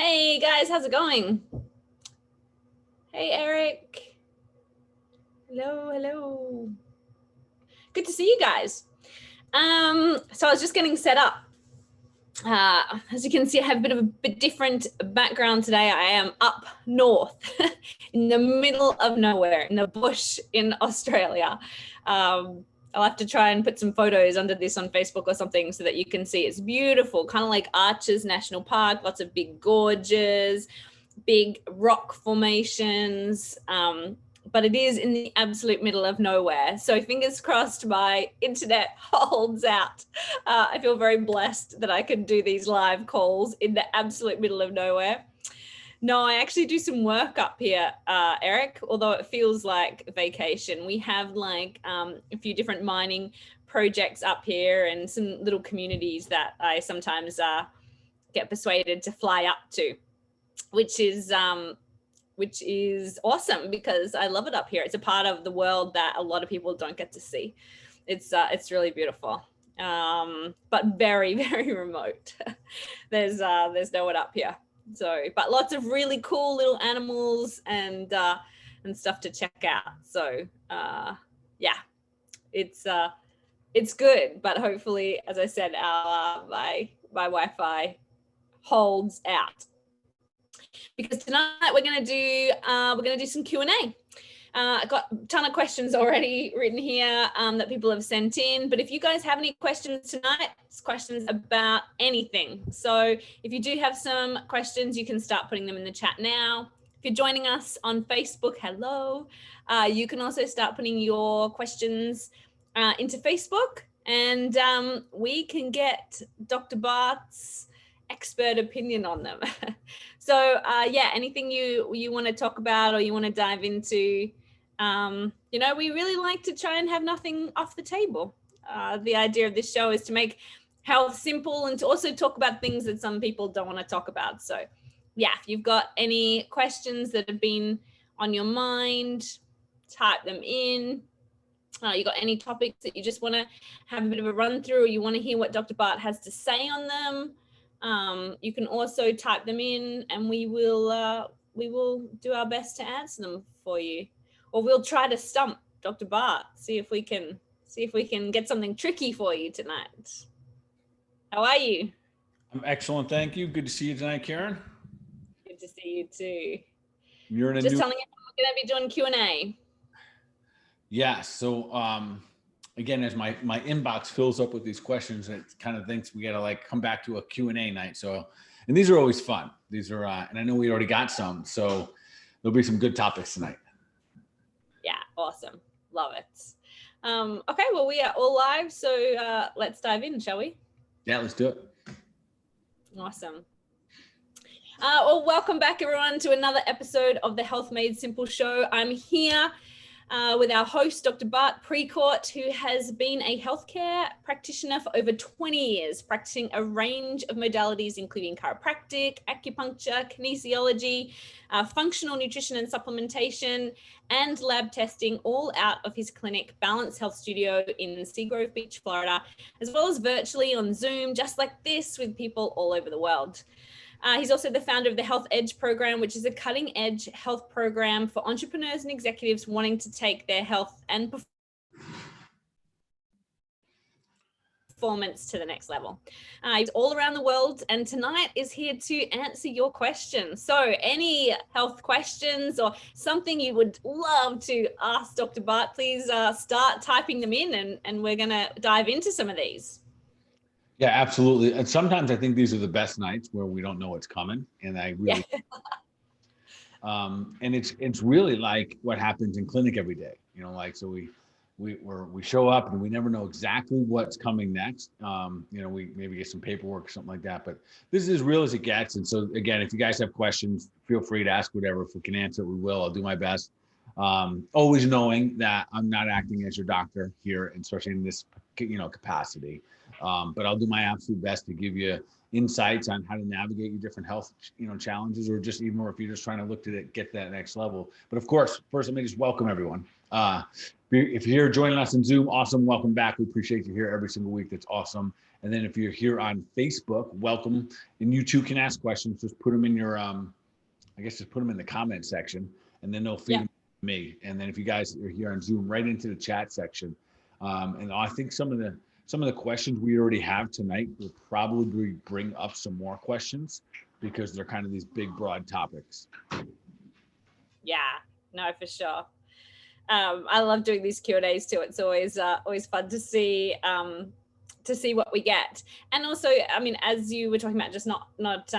Hey guys, how's it going? Hey Eric. Hello. Good to see you guys. So I was just getting set up. As you can see, I have a bit different background today. I am up north in the middle of nowhere in the bush in Australia. I'll have to try and put some photos under this on Facebook or something so that you can see. It's beautiful, kind of like Arches National Park, lots of big gorges, big rock formations, but it is in the absolute middle of nowhere. So fingers crossed my internet holds out. I feel very blessed that I can do these live calls in the absolute middle of nowhere. No, I actually do some work up here, Eric, although it feels like vacation. We have like a few different mining projects up here and some little communities that I sometimes get persuaded to fly up to, which is awesome because I love it up here. It's a part of the world that a lot of people don't get to see. It's really beautiful, but very, very remote. There's no one up here. So, but lots of really cool little animals and stuff to check out. So, yeah, it's good. But hopefully, as I said, my Wi-Fi holds out. Because tonight we're going to do some Q&A. I got a ton of questions already written here that people have sent in. But if you guys have any questions tonight, it's questions about anything. So if you do have some questions, you can start putting them in the chat now. If you're joining us on Facebook, hello. You can also start putting your questions into Facebook, and we can get Dr. Bart's expert opinion on them. So yeah, anything you want to talk about or you want to dive into, we really like to try and have nothing off the table. The idea of this show is to make health simple and to also talk about things that some people don't want to talk about. So yeah, if you've got any questions that have been on your mind, type them in. You got any topics that you just want to have a bit of a run through, or you want to hear what Dr. Bart has to say on them, you can also type them in, and we will do our best to answer them for you, or we'll try to stump Dr. Bart, see if we can get something tricky for you tonight. How are you? I'm excellent, thank you. Good to see you tonight, Karen. Good to see you too. You're in just telling you we're going to be doing Q&A. Yeah. So again, as my inbox fills up with these questions, it kind of thinks we got to like come back to a Q&A night. So, and these are always fun. These are, and I know we already got some, so there'll be some good topics tonight. Yeah, awesome. Love it. Okay, well, we are all live, so let's dive in, shall we? Yeah, let's do it. Awesome. Well, welcome back, everyone, to another episode of the Health Made Simple show. I'm here with our host, Dr. Bart Precourt, who has been a healthcare practitioner for over 20 years, practicing a range of modalities, including chiropractic, acupuncture, kinesiology, functional nutrition and supplementation, and lab testing, all out of his clinic, Balance Health Studio in Seagrove Beach, Florida, as well as virtually on Zoom, just like this, with people all over the world. He's also the founder of the Health Edge program, which is a cutting edge health program for entrepreneurs and executives wanting to take their health and performance to the next level. He's all around the world, and tonight is here to answer your questions. So any health questions or something you would love to ask Dr. Bart, please start typing them in, and we're going to dive into some of these. Yeah, absolutely. And sometimes I think these are the best nights where we don't know what's coming. And I really, and it's really like what happens in clinic every day, like, so we show up and we never know exactly what's coming next. We maybe get some paperwork or something like that, but this is as real as it gets. And so again, if you guys have questions, feel free to ask whatever. If we can answer, we will. I'll do my best. Always knowing that I'm not acting as your doctor here, especially in this, capacity. But I'll do my absolute best to give you insights on how to navigate your different health, challenges, or just even more if you're just trying to look to get that next level. But of course, first, let me just welcome everyone. If you're here joining us in Zoom, awesome. Welcome back. We appreciate you here every single week. That's awesome. And then if you're here on Facebook, welcome. And you too can ask questions. Just put them in your, just put them in the comment section, and then they'll feed them to me. And then if you guys are here on Zoom, right into the chat section. And I think some of the questions we already have tonight will probably bring up some more questions because they're kind of these big, broad topics. Yeah, no, for sure. I love doing these Q&As too. It's always fun to see what we get. And also, I mean, as you were talking about, just not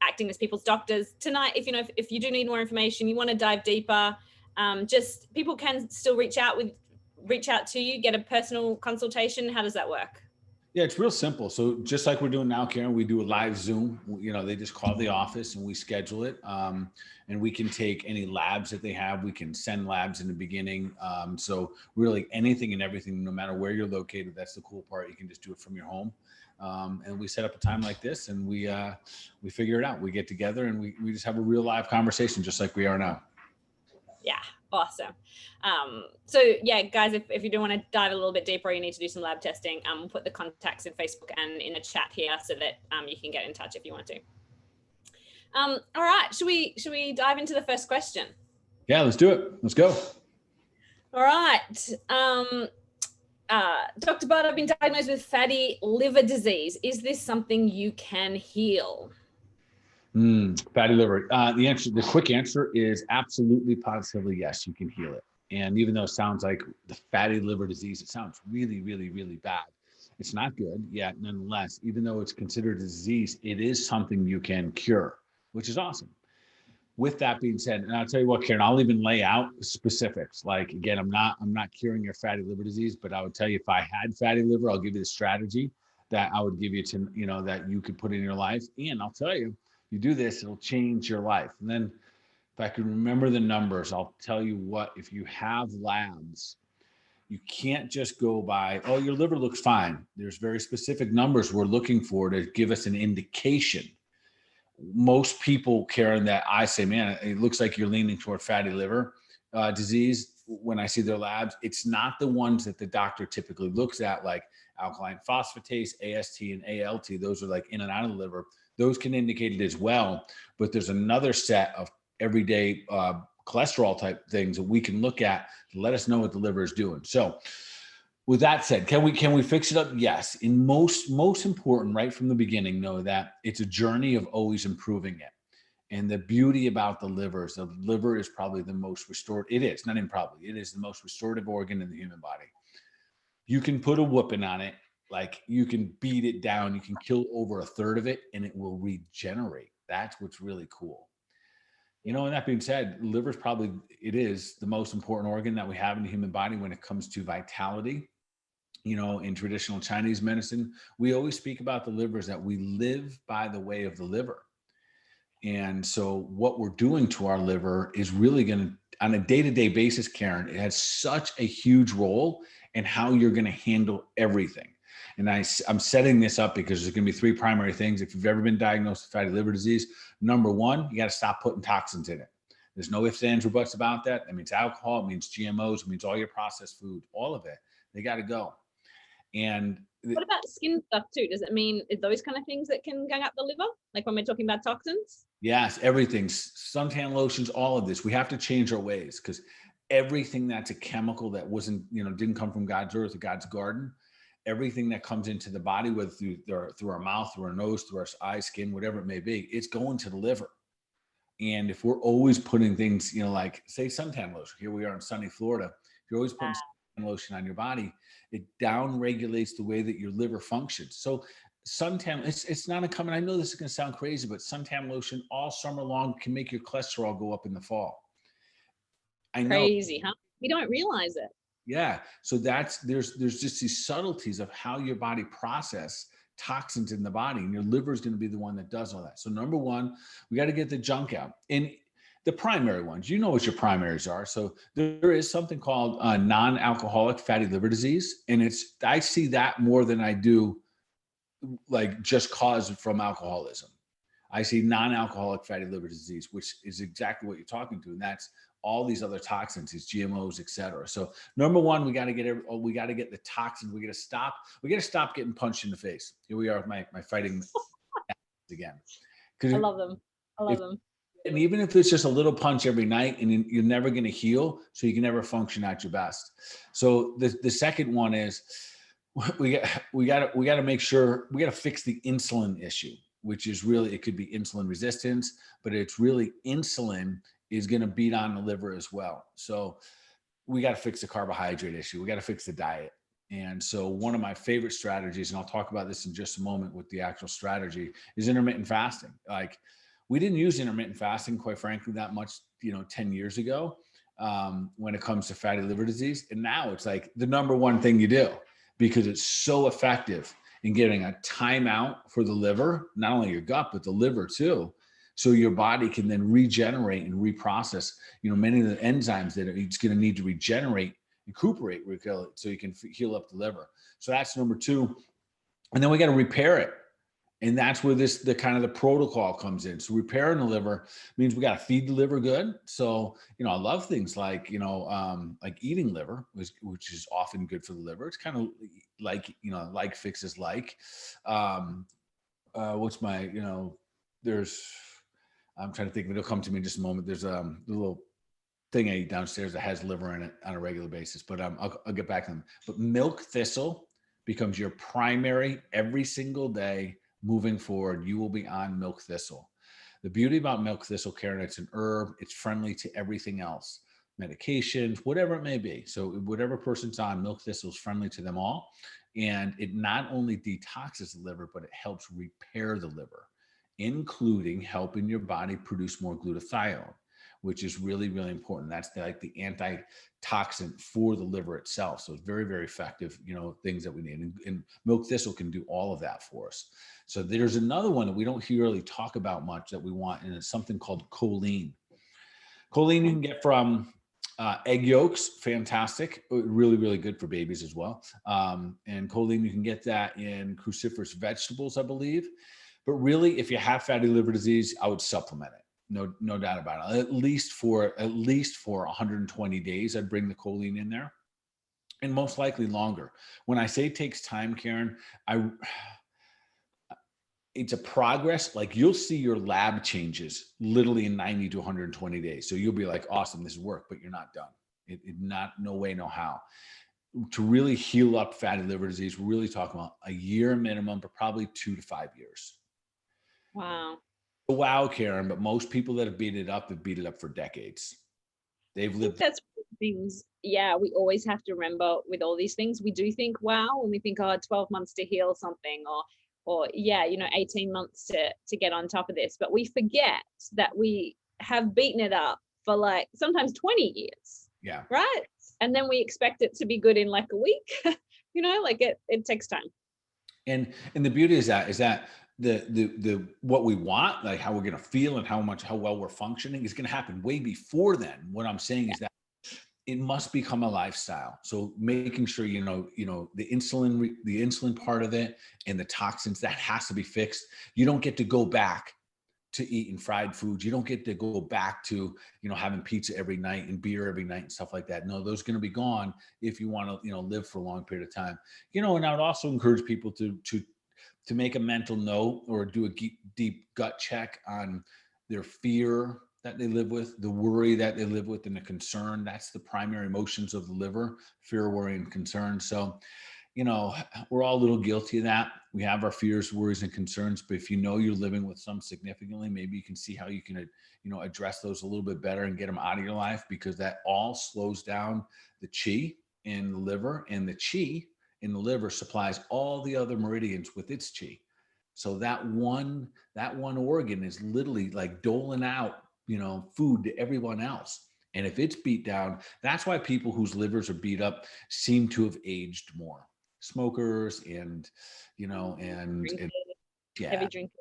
acting as people's doctors tonight. If you do need more information, you want to dive deeper, just people can still reach out to you, get a personal consultation. How does that work? Yeah, it's real simple. So just like we're doing now, Karen, we do a live Zoom. They just call the office and we schedule it. And we can take any labs that they have. We can send labs in the beginning. So really anything and everything, no matter where you're located, that's the cool part. You can just do it from your home. And we set up a time like this and we figure it out. We get together and we just have a real live conversation just like we are now. Yeah. Awesome. So yeah, guys, if you do want to dive a little bit deeper, you need to do some lab testing. We'll put the contacts in Facebook and in the chat here so that you can get in touch if you want to. All right, should we dive into the first question? Yeah, let's do it. Let's go. All right. Dr. Bart, I've been diagnosed with fatty liver disease. Is this something you can heal? Fatty liver. The quick answer is absolutely, positively yes, you can heal it. And even though it sounds like the fatty liver disease, it sounds really, really, really bad. It's not good yet. Nonetheless, even though it's considered a disease, it is something you can cure, which is awesome. With that being said, and I'll tell you what, Karen, I'll even lay out specifics. Like, again, I'm not curing your fatty liver disease, but I would tell you if I had fatty liver, I'll give you the strategy that I would give you to, that you could put in your life. And I'll tell you, you do this, it'll change your life. And then if I can remember the numbers, I'll tell you what, if you have labs, you can't just go by, oh, your liver looks fine. There's very specific numbers we're looking for to give us an indication. Most people, Karen, that I say, man, it looks like you're leaning toward fatty liver disease. When I see their labs, it's not the ones that the doctor typically looks at, like alkaline phosphatase, AST, and ALT. Those are like in and out of the liver. Those can indicate it as well, but there's another set of everyday cholesterol type things that we can look at to let us know what the liver is doing. So with that said, can we fix it up? Yes. In most important, right from the beginning, know that it's a journey of always improving it. And the beauty about the liver is probably the most restored. It is, not even probably, it is the most restorative organ in the human body. You can put a whooping on it. Like, you can beat it down, you can kill over a third of it and it will regenerate. That's what's really cool. And that being said, liver is the most important organ that we have in the human body when it comes to vitality. In traditional Chinese medicine, we always speak about the livers, that we live by the way of the liver. And so what we're doing to our liver is really going to, on a day-to-day basis, Karen, it has such a huge role in how you're going to handle everything. And I'm setting this up because there's going to be three primary things. If you've ever been diagnosed with fatty liver disease, number one, you got to stop putting toxins in it. There's no ifs, ands, or buts about that. That means alcohol, it means GMOs, it means all your processed food, all of it. They got to go. And what about skin stuff too? Does it mean those kind of things that can gang up the liver? Like when we're talking about toxins? Yes, everything, suntan lotions, all of this. We have to change our ways, because everything that's a chemical that didn't come from God's earth or God's garden, everything that comes into the body, whether through our mouth, through our nose, through our eye, skin, whatever it may be, it's going to the liver. And if we're always putting things, like say suntan lotion, here we are in sunny Florida, if you're always putting suntan lotion on your body, it down regulates the way that your liver functions. So suntan, it's not uncommon. I know this is going to sound crazy, but suntan lotion all summer long can make your cholesterol go up in the fall. I know. Crazy, huh? We don't realize it. Yeah. So there's just these subtleties of how your body process toxins in the body, and your liver is going to be the one that does all that. So number one, we got to get the junk out. And the primary ones, what your primaries are. So there is something called non-alcoholic fatty liver disease. And I see that more than I do like just caused from alcoholism. I see non-alcoholic fatty liver disease, which is exactly what you're talking to, and that's all these other toxins, these GMOs, et cetera. So number one, we got to get the toxins. We got to stop getting punched in the face. Here we are with my fighting again. I love them. I love them. And even if it's just a little punch every night, and you're never going to heal, so you can never function at your best. So the second one is we got to make sure we got to fix the insulin issue, which is really, it could be insulin resistance, but it's really insulin is going to beat on the liver as well. So we got to fix the carbohydrate issue. We got to fix the diet. And so one of my favorite strategies, and I'll talk about this in just a moment with the actual strategy, is intermittent fasting. Like, we didn't use intermittent fasting, quite frankly, that much, 10 years ago, when it comes to fatty liver disease. And now it's like the number one thing you do, because it's so effective in getting a timeout for the liver, not only your gut, but the liver too. So your body can then regenerate and reprocess, many of the enzymes that it's going to need to regenerate, recuperate, so you can heal up the liver. So that's number two. And then we got to repair it. And that's where the kind of the protocol comes in. So repairing the liver means we got to feed the liver good. So, I love things like, like eating liver, which is often good for the liver. It's kind of like, like fixes like, what's my, I'm trying to think, it'll come to me in just a moment. There's a little thing I eat downstairs that has liver in it on a regular basis, but I'll get back to them. But milk thistle becomes your primary every single day. Moving forward, you will be on milk thistle. The beauty about milk thistle, Karen, it's an herb. It's friendly to everything else, medications, whatever it may be. So whatever person's on, milk thistle is friendly to them all. And it not only detoxes the liver, but it helps repair the liver, including helping your body produce more glutathione, which is really, really important. That's like the antitoxin for the liver itself. So it's very, very effective, things that we need. And milk thistle can do all of that for us. So there's another one that we don't really talk about much that we want, and it's something called choline. Choline you can get from egg yolks, fantastic, really, really good for babies as well. And choline, you can get that in cruciferous vegetables, I believe. But really, if you have fatty liver disease, I would supplement it. No doubt about it. At least for 120 days, I'd bring the choline in there, and most likely longer. When I say it takes time, Karen, it's a progress. Like, you'll see your lab changes literally in 90 to 120 days. So you'll be like, awesome, this worked, but you're not done. No way, no how. To really heal up fatty liver disease, we're really talking about a year minimum, but probably 2 to 5 years. Wow, Karen, but most people that have beat it up for decades. They've lived. That's things. Yeah, we always have to remember with all these things. We do think, wow, when we think, 12 months to heal something, or 18 months to get on top of this. But we forget that we have beaten it up for like sometimes 20 years. Yeah. Right. And then we expect it to be good in like a week. Like it takes time. And the beauty is that the what we want, like how we're going to feel and how well we're functioning, is going to happen way before then. What I'm saying is that it must become a lifestyle. So making sure the insulin part of it and the toxins, that has to be fixed. You don't get to go back to eating fried foods. You don't get to go back to having pizza every night and beer every night and stuff like that. No, those are going to be gone if you want to live for a long period of time. And I would also encourage people to make a mental note or do a deep gut check on their fear that they live with, the worry that they live with, and the concern. That's the primary emotions of the liver: fear, worry, and concern. So, we're all a little guilty of that. We have our fears, worries, and concerns, but if you're living with some significantly, maybe you can see how you can, address those a little bit better and get them out of your life, because that all slows down the chi in the liver, and the chi in the liver supplies all the other meridians with its chi. So that one organ is literally like doling out, food to everyone else. And if it's beat down, that's why people whose livers are beat up seem to have aged more. Smokers and, Heavy drinkers.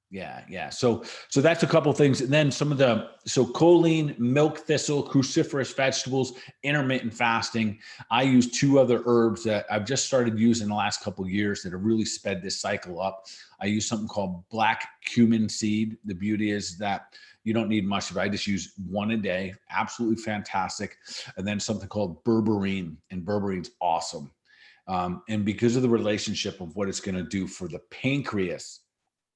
Yeah. So that's a couple things. And then some of so choline, milk thistle, cruciferous vegetables, intermittent fasting. I use 2 other herbs that I've just started using the last couple of years that have really sped this cycle up. I use something called black cumin seed. The beauty is that you don't need much of it. I just use 1 a day. Absolutely fantastic. And then something called berberine, and berberine's awesome. And because of the relationship of what it's going to do for the pancreas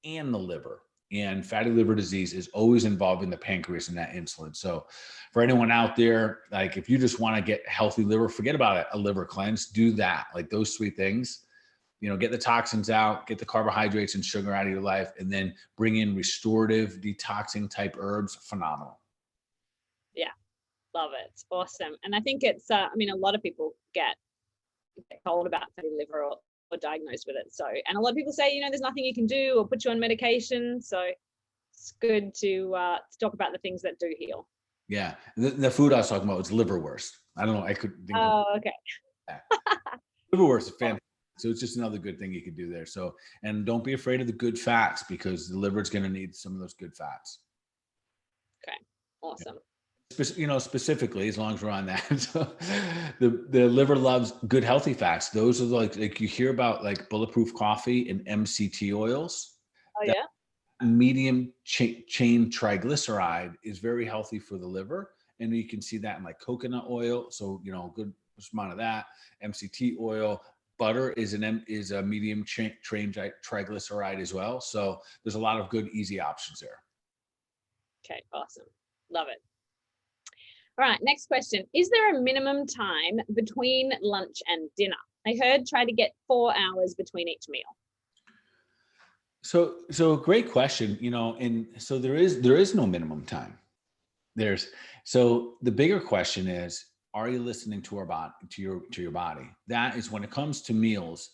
and the liver, and fatty liver disease is always involved in the pancreas and that insulin. So for anyone out there, like if you just want to get healthy liver, forget about a liver cleanse, do that. Like those 3 things, get the toxins out, get the carbohydrates and sugar out of your life, and then bring in restorative detoxing type herbs. Phenomenal. Yeah. Love it. Awesome. And I think it's, a lot of people get told about fatty liver or diagnosed with it. So, and a lot of people say, there's nothing you can do or put you on medication. So it's good to talk about the things that do heal. Yeah. The food I was talking about was liverwurst. I don't know. I could think of okay. Liverwurst is fantastic. So it's just another good thing you could do there. So, and don't be afraid of the good fats, because the liver is going to need some of those good fats. Okay. Awesome. Specifically, as long as we're on that, so the liver loves good healthy fats. Those are like you hear about, like bulletproof coffee and MCT oils. Oh yeah. Medium chain triglyceride is very healthy for the liver, and you can see that in like coconut oil. So good amount of that. MCT oil. Butter is a medium chain triglyceride as well. So there's a lot of good easy options there. Okay, awesome. Love it. All right, next question. Is there a minimum time between lunch and dinner? I heard try to get 4 hours between each meal. So great question, and so there is no minimum time. So the bigger question is, are you listening to our body, to your body? That is, when it comes to meals,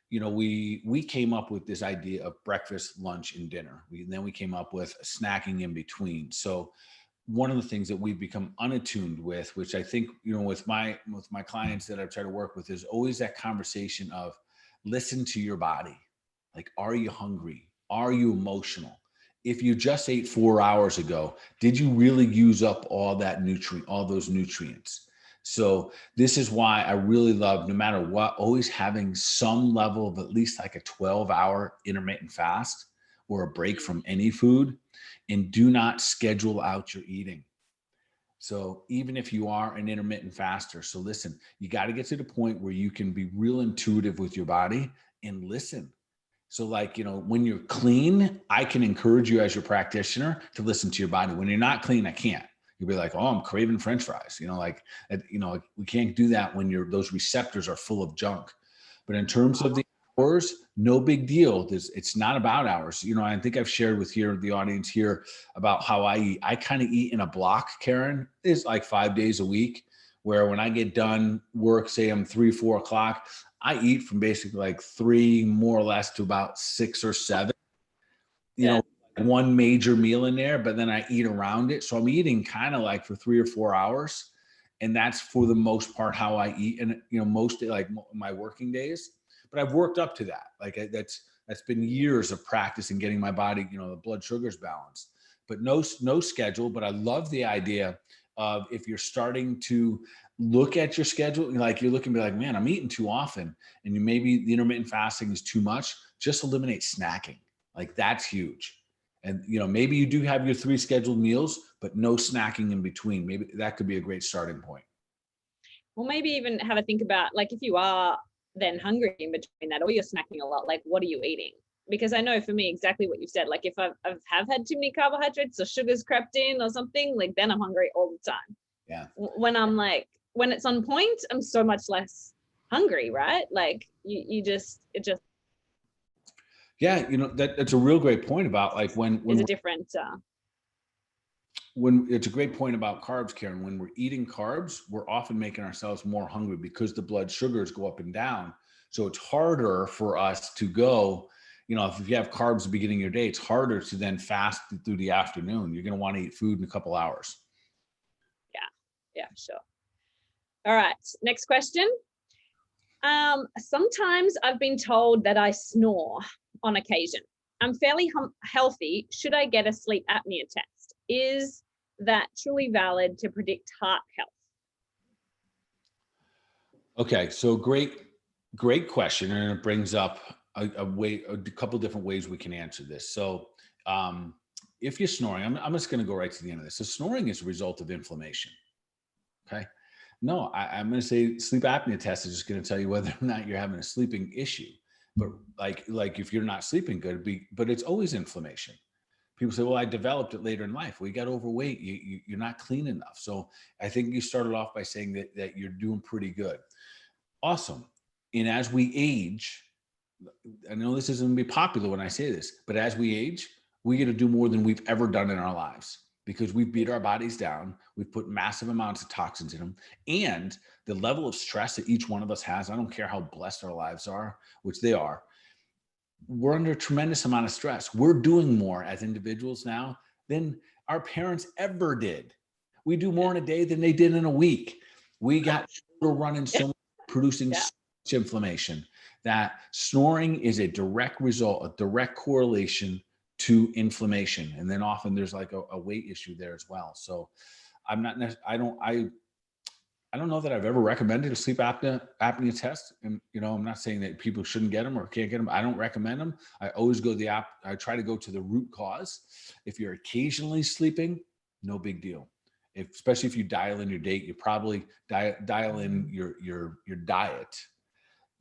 we came up with this idea of breakfast, lunch, and dinner. Then we came up with snacking in between. So one of the things that we've become unattuned with, which I think, with my clients that I've tried to work with, is always that conversation of listen to your body. Like, are you hungry? Are you emotional? If you just ate 4 hours ago, did you really use up all those nutrients? So this is why I really love, no matter what, always having some level of at least like a 12-hour intermittent fast or a break from any food, and do not schedule out your eating. So even if you are an intermittent faster, so listen, you got to get to the point where you can be real intuitive with your body and listen. So like, when you're clean, I can encourage you as your practitioner to listen to your body. When you're not clean, I can't. You'll be like, oh, I'm craving French fries. We can't do that when those receptors are full of junk. But in terms of the hours, no big deal. It's not about hours. I think I've shared with the audience here about how I eat. I kind of eat in a block, Karen. It's like 5 days a week, where when I get done work, say I'm 3, 4 o'clock, I eat from basically like 3 more or less to about 6 or 7, one major meal in there, but then I eat around it. So I'm eating kind of like for 3 or 4 hours. And that's for the most part how I eat. And, most like my working days, but I've worked up to that. Like that's been years of practice and getting my body, the blood sugars balanced, but no schedule. But I love the idea of, if you're starting to look at your schedule, like you're looking to be like, man, I'm eating too often, and maybe the intermittent fasting is too much, just eliminate snacking. Like that's huge. And, maybe you do have your 3 scheduled meals, but no snacking in between. Maybe that could be a great starting point. Well, maybe even have a think about, like, if you are then hungry in between that, or you're snacking a lot, like, what are you eating? Because I know for me, exactly what you said, like if I've had too many carbohydrates or sugars crept in or something, like then I'm hungry all the time. Yeah. When it's on point, I'm so much less hungry, right? Like it just. Yeah, that's a real great point about like when there's a different. When it's a great point about carbs, Karen. When we're eating carbs, we're often making ourselves more hungry because the blood sugars go up and down. So it's harder for us to go, if you have carbs at the beginning of your day, it's harder to then fast through the afternoon. You're going to want to eat food in a couple hours. Yeah, sure. All right, next question. Sometimes I've been told that I snore on occasion. I'm fairly healthy. Should I get a sleep apnea test? Is that truly valid to predict heart health? Okay, so great question, and it brings up a couple different ways we can answer this. So, if you're snoring, I'm just going to go right to the end of this. So, snoring is a result of inflammation. Okay, no, I'm going to say sleep apnea test is just going to tell you whether or not you're having a sleeping issue. But like if you're not sleeping good, but it's always inflammation. People say, well, I developed it later in life. Well, you got overweight. You're not clean enough. So I think you started off by saying that you're doing pretty good. Awesome. And as we age, I know this isn't going to be popular when I say this, but as we age, we get to do more than we've ever done in our lives because we've beat our bodies down. We've put massive amounts of toxins in them. And the level of stress that each one of us has, I don't care how blessed our lives are, which they are, we're under a tremendous amount of stress. We're doing more as individuals now than our parents ever did. We do more in a day than they did in a week. We got running so much, producing so much inflammation that snoring is a direct result, a direct correlation to inflammation. And then often there's like a weight issue there as well. So I don't know that I've ever recommended a sleep apnea test. And, I'm not saying that people shouldn't get them or can't get them. I don't recommend them. I always I try to go to the root cause. If you're occasionally sleeping, no big deal. Especially if you dial in your date, you probably dial in your diet.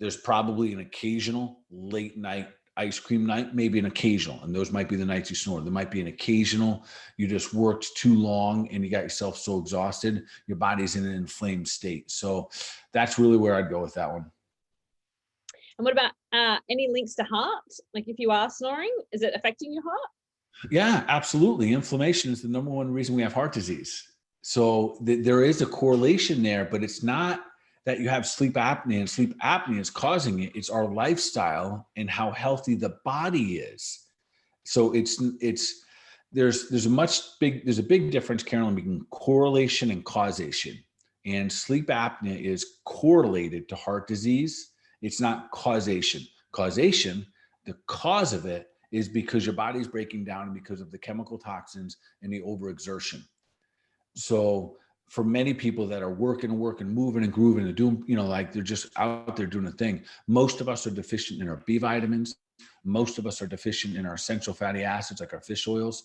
There's probably an occasional late night ice cream night, maybe an occasional, and those might be the nights you snore. There might be an occasional, you just worked too long and you got yourself so exhausted, your body's in an inflamed state. So that's really where I'd go with that one. And what about any links to heart? Like if you are snoring, is it affecting your heart? Yeah, absolutely. Inflammation is the number one reason we have heart disease. So there is a correlation there, but it's not that you have sleep apnea and sleep apnea is causing it. It's our lifestyle and how healthy the body is. So there's a big difference, Carolyn, between correlation and causation. And sleep apnea is correlated to heart disease. It's not causation. Causation, the cause of it is because your body's breaking down and because of the chemical toxins and the overexertion. So for many people that are working, moving and grooving and doing, they're just out there doing a thing. Most of us are deficient in our B vitamins. Most of us are deficient in our essential fatty acids, like our fish oils.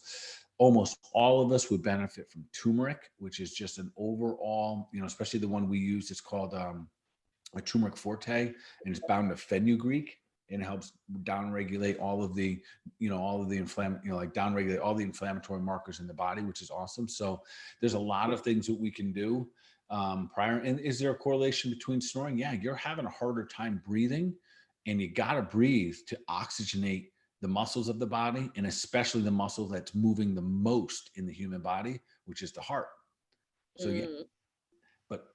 Almost all of us would benefit from turmeric, which is just an overall, especially the one we use. It's called a turmeric forte, and it's bound to fenugreek. And it helps downregulate all of the downregulate all the inflammatory markers in the body, which is awesome. So there's a lot of things that we can do prior. And is there a correlation between snoring? Yeah, you're having a harder time breathing, and you got to breathe to oxygenate the muscles of the body, and especially the muscle that's moving the most in the human body, which is the heart. So yeah, but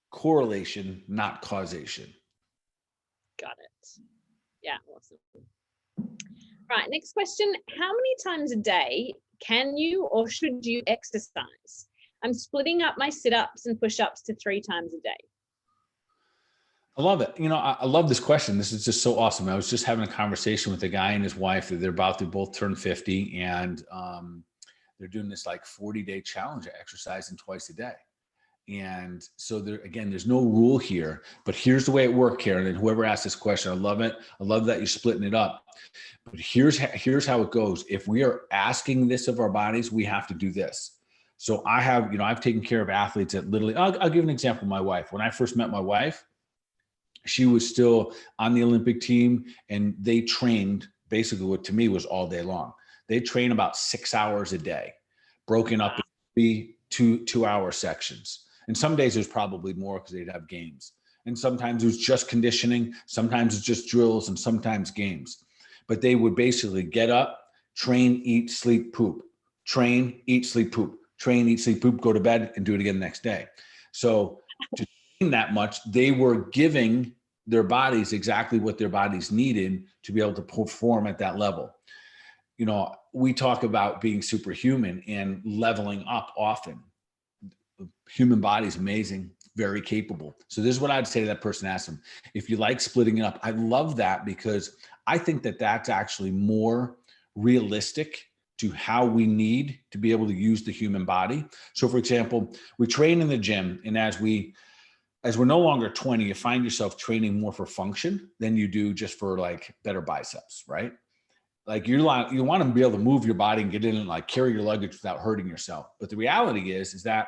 correlation, not causation. Got it. Yeah, awesome. Right, next question. How many times a day can you or should you exercise? I'm splitting up my sit-ups and push-ups to 3 times a day. I love it. I love this question. This is just so awesome. I was just having a conversation with a guy and his wife that they're about to both turn 50, and they're doing this like 40-day challenge of exercising twice a day. And so there's no rule here, but here's the way it worked, Karen, and whoever asked this question, I love it. I love that you're splitting it up, but here's how it goes. If we are asking this of our bodies, we have to do this. So I've taken care of athletes that literally, I'll give an example. My wife, when I first met my wife, she was still on the Olympic team, and they trained basically what to me was all day long. They train about 6 hours a day, broken up in 2-hour sections. And some days there's probably more because they'd have games. And sometimes it was just conditioning. Sometimes it's just drills, and sometimes games. But they would basically get up, train, eat, sleep, poop, train, eat, sleep, poop, train, eat, sleep, poop, go to bed, and do it again the next day. So to train that much, they were giving their bodies exactly what their bodies needed to be able to perform at that level. We talk about being superhuman and leveling up often. The human body is amazing, very capable. So this is what I'd say to that person, ask them, if you like splitting it up. I love that because I think that that's actually more realistic to how we need to be able to use the human body. So for example, we train in the gym, and as we're no longer 20, you find yourself training more for function than you do just for like better biceps, right? Like you want to be able to move your body and get in and like carry your luggage without hurting yourself. But the reality is that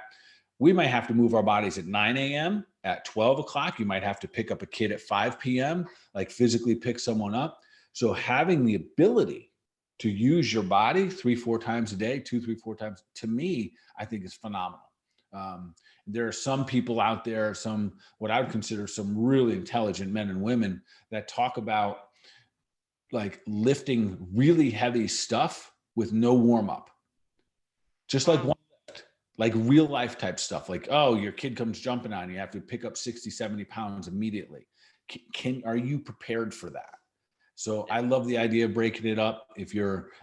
we might have to move our bodies at 9 a.m., at 12 o'clock. You might have to pick up a kid at 5 p.m., like physically pick someone up. So having the ability to use your body 3-4 times a day, 2-3-4 times, to me, I think is phenomenal. There are some people out there, what I would consider some really intelligent men and women that talk about like lifting really heavy stuff with no warm up, just like one lift, like real life type stuff. Like, oh, your kid comes jumping on you, have to pick up 60, 70 pounds immediately. Are you prepared for that? So I love the idea of breaking it up.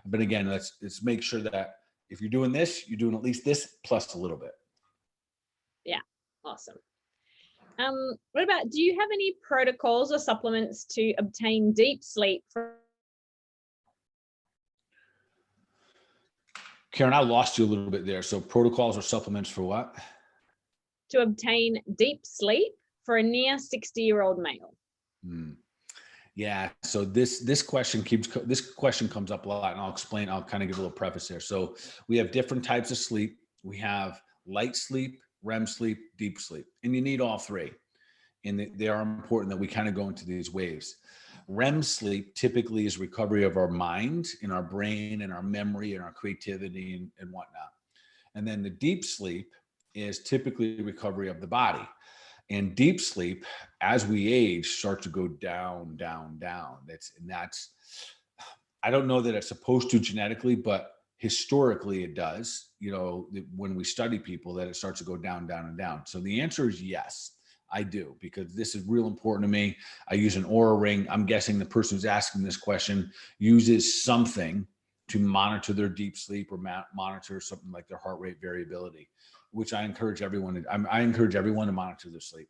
But again, let's make sure that if you're doing this, you're doing at least this plus a little bit. Yeah. Awesome. What about, do you have any protocols or supplements to obtain deep sleep? Karen, I lost you a little bit there. So protocols or supplements for what? To obtain deep sleep for a near 60-year-old male. Yeah. So this question comes up a lot, and I'll kind of give a little preface there. So we have different types of sleep. We have light sleep, REM sleep, deep sleep, and you need all three. And they are important that we kind of go into these waves. REM sleep typically is recovery of our mind and our brain and our memory and our creativity and whatnot. And then the deep sleep is typically recovery of the body. And deep sleep, as we age, starts to go down, down, down. I don't know that it's supposed to genetically, but historically it does. When we study people, that it starts to go down, down, and down. So the answer is yes. I do, because this is real important to me. I use an Oura ring. I'm guessing the person who's asking this question uses something to monitor their deep sleep or monitor something like their heart rate variability, which I encourage everyone to monitor their sleep.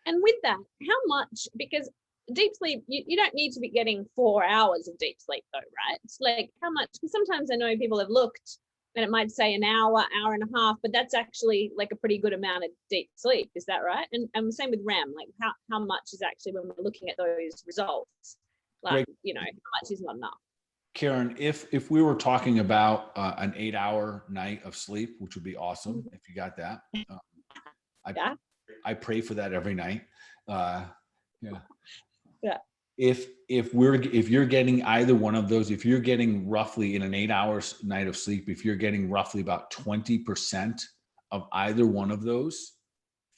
And with that, how much, because deep sleep, you don't need to be getting 4 hours of deep sleep though, right? It's like how much, because sometimes I know people have looked and it might say an hour, hour and a half, but that's actually like a pretty good amount of deep sleep. Is that right? And same with REM, like how much is actually, when we're looking at those results, like, how much is not enough? Karen, if we were talking about an 8-hour night of sleep, which would be awesome if you got that. I pray for that every night. Yeah. If you're getting either one of those, if you're getting roughly in an 8 hours night of sleep, if you're getting roughly about 20% of either one of those,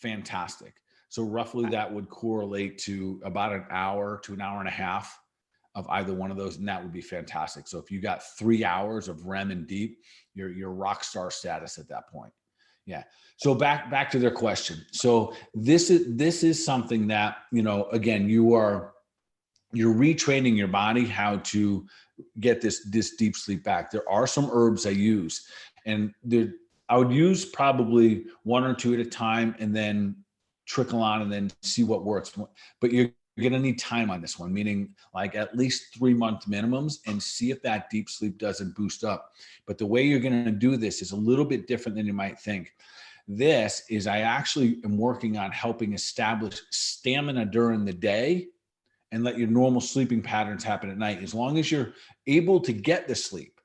fantastic. So roughly that would correlate to about an hour to an hour and a half of either one of those, and that would be fantastic. So if you got 3 hours of REM and deep, you're rock star status at that point. Yeah. So back to their question. So this is something that, again, you're retraining your body how to get this deep sleep back. There are some herbs I use, and I would use probably 1 or 2 at a time and then trickle on and then see what works. But you're going to need time on this one, meaning like at least 3-month minimums, and see if that deep sleep doesn't boost up. But the way you're going to do this is a little bit different than you might think. I actually am working on helping establish stamina during the day and let your normal sleeping patterns happen at night. As long as you're able to get the sleep,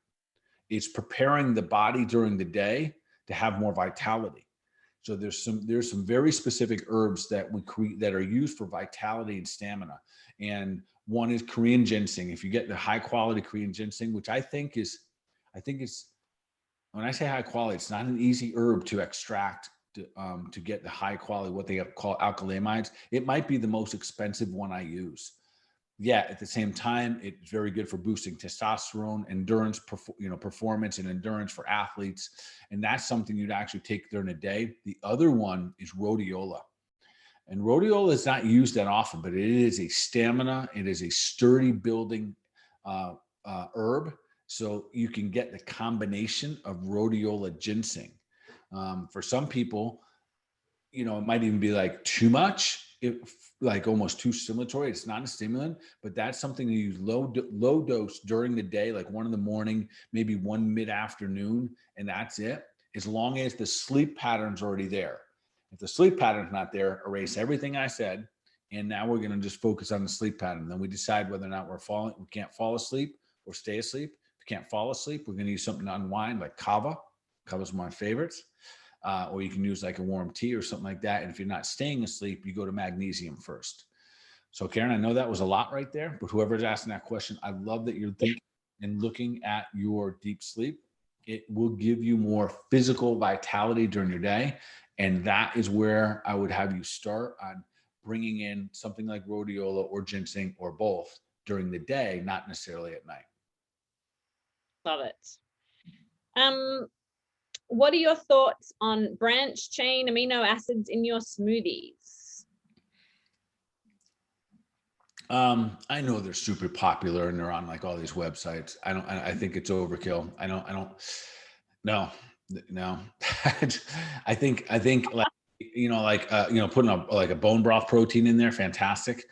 it's preparing the body during the day to have more vitality. So there's some very specific herbs that are used for vitality and stamina. And one is Korean ginseng. If you get the high quality Korean ginseng, which I think is, when I say high quality, it's not an easy herb to extract to get the high quality, what they call alkylamides. It might be the most expensive one I use. Yeah, at the same time, it's very good for boosting testosterone, endurance, performance and endurance for athletes. And that's something you'd actually take during the day. The other one is rhodiola. And rhodiola is not used that often, but it is a stamina. It is a sturdy building herb. So you can get the combination of rhodiola ginseng. For some people, it might even be like too much. like almost too stimulatory. It's not a stimulant, but that's something to use low dose during the day, like 1 in the morning, maybe 1 mid-afternoon, and that's it. As long as the sleep pattern's already there. If the sleep pattern's not there, erase everything I said, and now we're going to just focus on the sleep pattern. Then we decide whether or not we can't fall asleep or stay asleep. If we can't fall asleep, we're going to use something to unwind, like kava. Kava's one of my favorites. Or you can use like a warm tea or something like that. And if you're not staying asleep, you go to magnesium first. So Karen, I know that was a lot right there, but whoever's asking that question, I love that you're thinking and looking at your deep sleep. It will give you more physical vitality during your day. And that is where I would have you start on bringing in something like rhodiola or ginseng or both during the day, not necessarily at night. Love it. What are your thoughts on branched chain amino acids in your smoothies? I know they're super popular and they're on like all these websites. I think it's overkill. No. I think like, putting a bone broth protein in there, fantastic.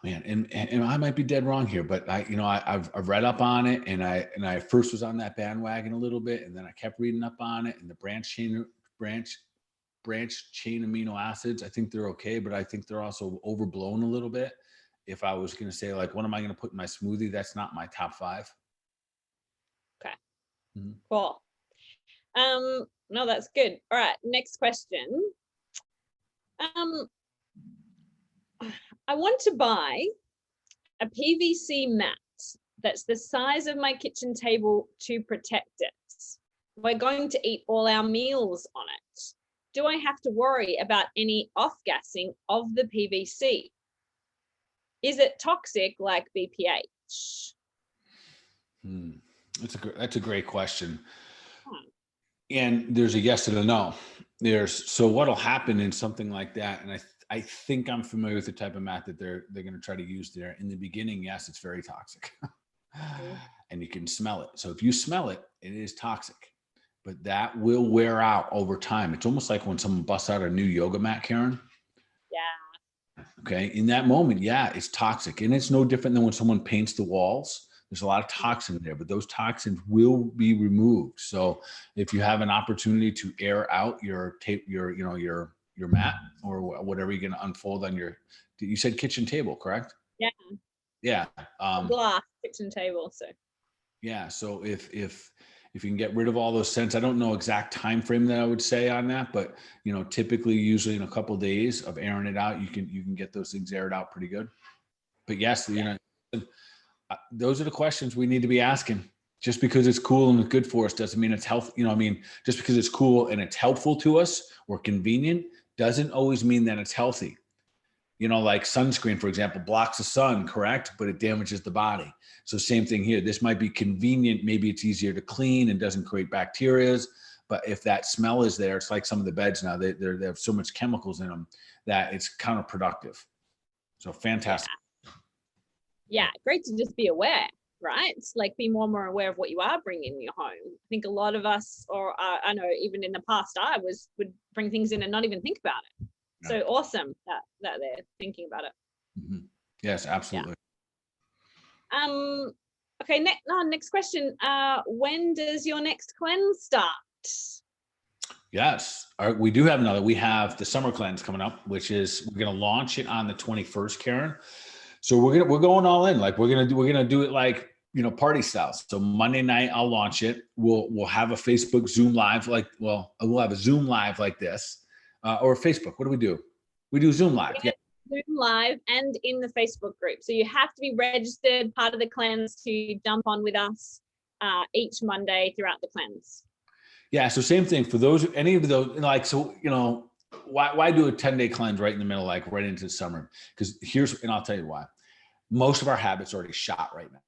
Man, and I might be dead wrong here, but I've read up on it, and I first was on that bandwagon a little bit, and then I kept reading up on it, and the branch chain amino acids, I think they're okay, but I think they're also overblown a little bit. If I was going to say like, what am I going to put in my smoothie? That's not my top 5. Okay. Mm-hmm. Cool. No, that's good. All right. Next question. I want to buy a PVC mat that's the size of my kitchen table to protect it. We're going to eat all our meals on it. Do I have to worry about any off-gassing of the PVC? Is it toxic like BPH? That's a great question. And there's a yes and a no. So what'll happen in something like that, and I think I'm familiar with the type of mat that they're going to try to use there. In the beginning, yes, it's very toxic. And you can smell it. So if you smell it, it is toxic. But that will wear out over time. It's almost like when someone busts out a new yoga mat, Karen. Yeah. Okay. In that moment, yeah, it's toxic. And it's no different than when someone paints the walls. There's a lot of toxin there, but those toxins will be removed. So if you have an opportunity to air out your mat or whatever you're going to unfold on you said kitchen table, correct? Yeah. Yeah. Glass kitchen table. So. Yeah. So if you can get rid of all those scents, I don't know exact time frame that I would say on that, but typically usually in a couple of days of airing it out, you can get those things aired out pretty good. But yes, those are the questions we need to be asking. Just because it's cool and good for us doesn't mean it's health. Just because it's cool and it's helpful to us or convenient doesn't always mean that it's healthy. Like sunscreen, for example, blocks the sun, correct? But it damages the body. So same thing here. This might be convenient. Maybe it's easier to clean and doesn't create bacteria. But if that smell is there, it's like some of the beds now, they have so much chemicals in them that it's counterproductive. So fantastic. Yeah, great to just be aware, right? It's like be more aware of what you are bringing in your home. I think a lot of us, or I know even in the past, would bring things in and not even think about it. Yeah. So awesome that they're thinking about it. Mm-hmm. Yes, absolutely. Yeah. Okay, next question. When does your next cleanse start? Yes, we do have another. We have the summer cleanse coming up, which is we're going to launch it on the 21st, Karen. So we're going all in. Like we're gonna do it like party style. So Monday night I'll launch it. We'll have a Facebook Zoom live we'll have a Zoom live like this, or Facebook. What do? We do Zoom live. Yeah. Zoom live and in the Facebook group. So you have to be registered, part of the cleanse, to jump on with us each Monday throughout the cleanse. Yeah. So same thing for any of those. Why do a 10-day cleanse right in the middle, like right into the summer? Because and I'll tell you why. Most of our habits are already shot right now.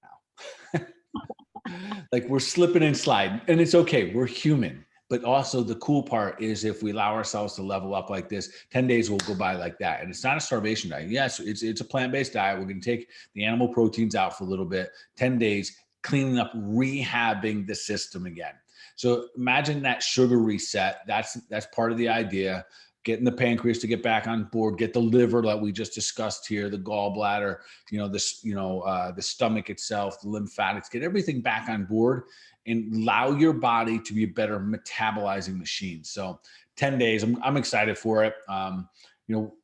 Like we're slipping and sliding, and it's okay. We're human. But also the cool part is if we allow ourselves to level up like this, 10 days will go by like that. And it's not a starvation diet. Yes, it's a plant-based diet. We're going to take the animal proteins out for a little bit, 10 days, cleaning up, rehabbing the system again. So imagine that sugar reset. That's part of the idea. getting the pancreas to get back on board, get the liver that we just discussed here, the gallbladder, the stomach itself, the lymphatics, get everything back on board and allow your body to be a better metabolizing machine. So 10 days, I'm excited for it. A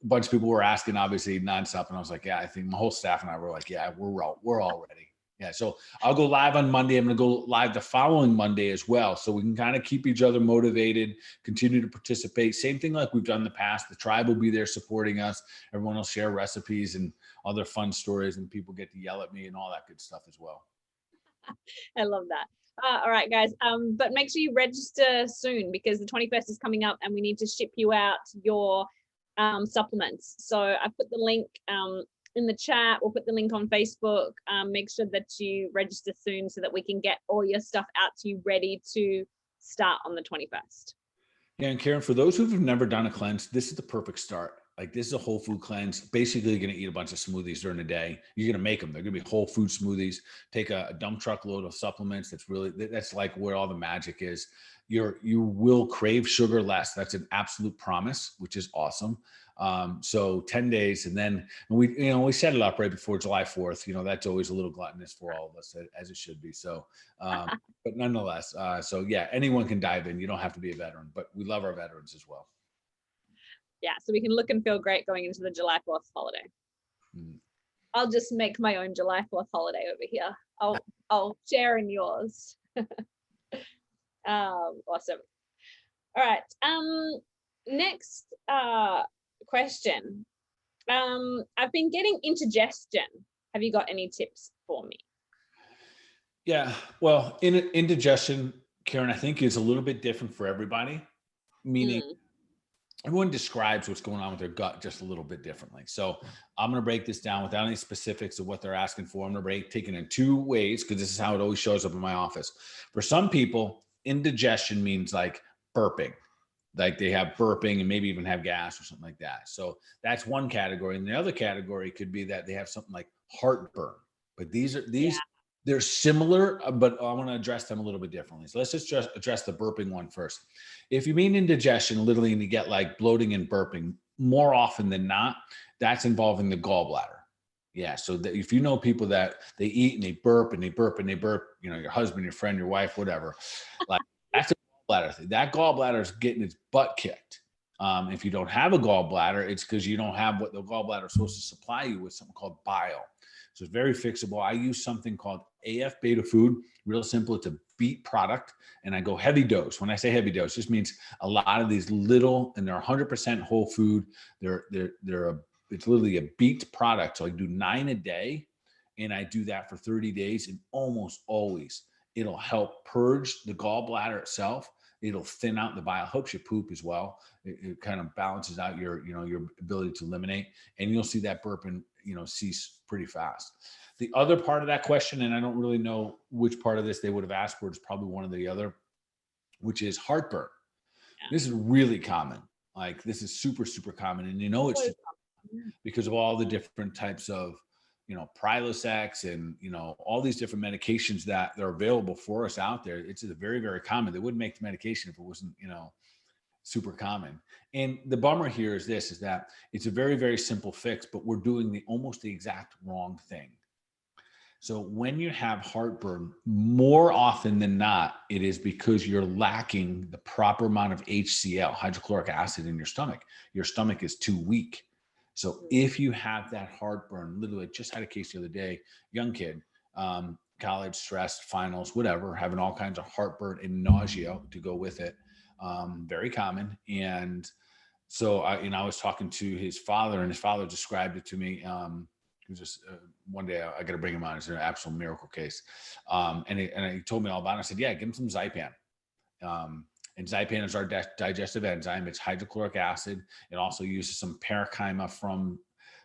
bunch of people were asking, obviously, nonstop. And I was like, yeah, I think my whole staff and I were like, yeah, we're all ready. Yeah. So I'll go live on Monday. I'm going to go live the following Monday as well. So we can kind of keep each other motivated, continue to participate. Same thing like we've done in the past. The tribe will be there supporting us. Everyone will share recipes and other fun stories, and people get to yell at me and all that good stuff as well. I love that. All right, guys. But make sure you register soon, because the 21st is coming up and we need to ship you out your supplements. So I put the link in the chat. We'll put the link on Facebook. Make sure that you register soon so that we can get all your stuff out to you ready to start on the 21st. Yeah, and Karen, for those who've never done a cleanse, this is the perfect start. Like, this is a whole food cleanse. Basically, you're going to eat a bunch of smoothies during the day. You're going to make them. They're going to be whole food smoothies. Take a dump truck load of supplements. That's like where all the magic is. You will crave sugar less. That's an absolute promise, which is awesome. So 10 days. And then we set it up right before July 4th. That's always a little gluttonous for all of us, as it should be. So, but nonetheless, so yeah, anyone can dive in. You don't have to be a veteran, but we love our veterans as well. Yeah, so we can look and feel great going into the July 4th holiday. I'll just make my own July 4th holiday over here. I'll share in yours. Awesome. All right. Next question. I've been getting indigestion. Have you got any tips for me? Yeah, well, indigestion, Karen, I think is a little bit different for everybody, meaning everyone describes what's going on with their gut just a little bit differently. So I'm going to break this down without any specifics of what they're asking for. I'm going to take it in two ways, because this is how it always shows up in my office. For some people, indigestion means like burping, like they have burping and maybe even have gas or something like that. So that's one category. And the other category could be that they have something like heartburn. But they're similar, but I want to address them a little bit differently. So let's just address the burping one first. If you mean indigestion, literally, and you get like bloating and burping, more often than not, that's involving the gallbladder. Yeah. So if you know people that they eat and they burp and they burp and they burp, your husband, your friend, your wife, whatever, like that's a gallbladder thing. That gallbladder is getting its butt kicked. If you don't have a gallbladder, it's because you don't have what the gallbladder is supposed to supply you with, something called bile. So it's very fixable. I use something called AF Beta Food. Real simple. It's a beet product, and I go heavy dose. When I say heavy dose, just means a lot of these little, and they're 100% whole food. It's literally a beet product. So I do 9 a day, and I do that for 30 days, and almost always it'll help purge the gallbladder itself. It'll thin out the bile, helps you poop as well. It kind of balances out your ability to eliminate, and you'll see that burping, cease pretty fast. The other part of that question, and I don't really know which part of this they would have asked for, it's probably one or the other, which is heartburn. Yeah. This is really common. Like, this is super, super common. And it's because of all the different types of, Prilosec and, all these different medications that are available for us out there. It's very, very common. They wouldn't make the medication if it wasn't, super common. And the bummer here is that it's a very, very simple fix, but we're doing almost the exact wrong thing. So when you have heartburn, more often than not, it is because you're lacking the proper amount of HCl, hydrochloric acid, in your stomach. Your stomach is too weak. So if you have that heartburn, literally, I just had a case the other day, young kid, college, stressed, finals, whatever, having all kinds of heartburn and nausea to go with it. Very common. And so I was talking to his father, and his father described it to me. It was just one day I got to bring him on. It's an absolute miracle case. And he told me all about it. I said, yeah, give him some Zypan. And Zypan is our digestive enzyme. It's hydrochloric acid. It also uses some parenchyma from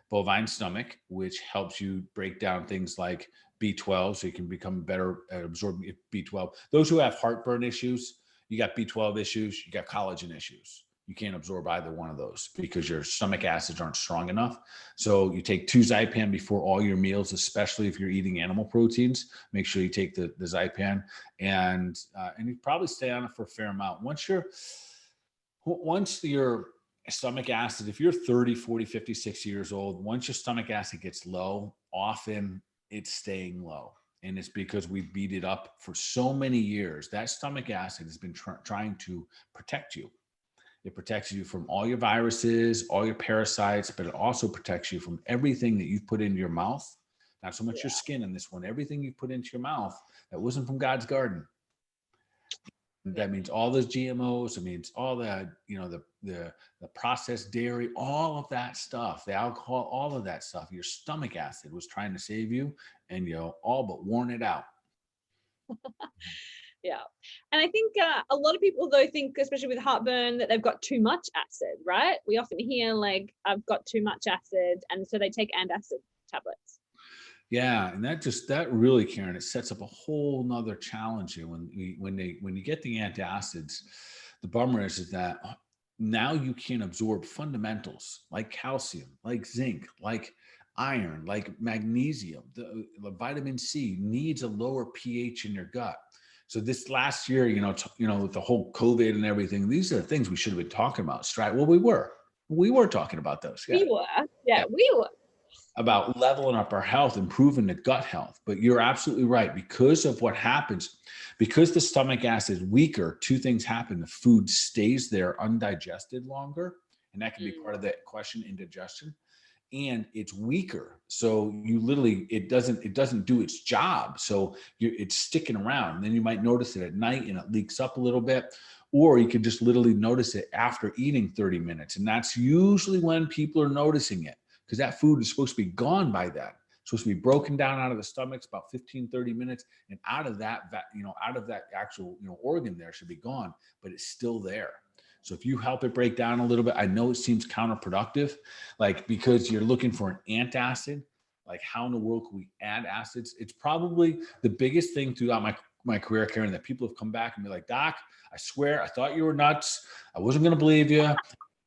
bovine stomach, which helps you break down things like B12, so you can become better at absorbing B12. Those who have heartburn issues, you got B12 issues, you got collagen issues. You can't absorb either one of those because your stomach acids aren't strong enough. So you take 2 Zypan before all your meals, especially if you're eating animal proteins. Make sure you take the Zypan, and you probably stay on it for a fair amount. Once your stomach acid, if you're 30, 40, 50, 60 years old, once your stomach acid gets low, often it's staying low. And it's because we beat it up for so many years. That stomach acid has been trying to protect you. It protects you from all your viruses, all your parasites, but it also protects you from everything that you've put into your mouth. Not so much your skin in this one, everything you put into your mouth that wasn't from God's garden. That means all those GMOs. It means all the, the processed dairy, all of that stuff, the alcohol, all of that stuff. Your stomach acid was trying to save you, and all but worn it out. Yeah. And I think a lot of people, though, think, especially with heartburn, that they've got too much acid, right? We often hear like, I've got too much acid. And so they take antacid tablets. Yeah. And that really, Karen, it sets up a whole nother challenge here. When you get the antacids, the bummer is that now you can absorb fundamentals like calcium, like zinc, like iron, like magnesium. The vitamin C needs a lower pH in your gut. So this last year, with the whole COVID and everything, these are the things we should have been talking about. Well, we were talking about those. Yeah. We were about leveling up our health, improving the gut health. But you're absolutely right. Because of what happens, because the stomach acid is weaker, two things happen. The food stays there undigested longer. And that can be part of that question, indigestion. And it's weaker. So it doesn't do its job. So it's sticking around. And then you might notice it at night and it leaks up a little bit, or you could just literally notice it after eating 30 minutes. And that's usually when people are noticing it, because that food is supposed to be gone by then. It's supposed to be broken down out of the stomach about 15, 30 minutes. And out of that actual, organ there should be gone, but it's still there. So if you help it break down a little bit, I know it seems counterproductive, because you're looking for an antacid, how in the world can we add acids? It's probably the biggest thing throughout my career, Karen, that people have come back and be like, Doc, I swear, I thought you were nuts. I wasn't going to believe you. I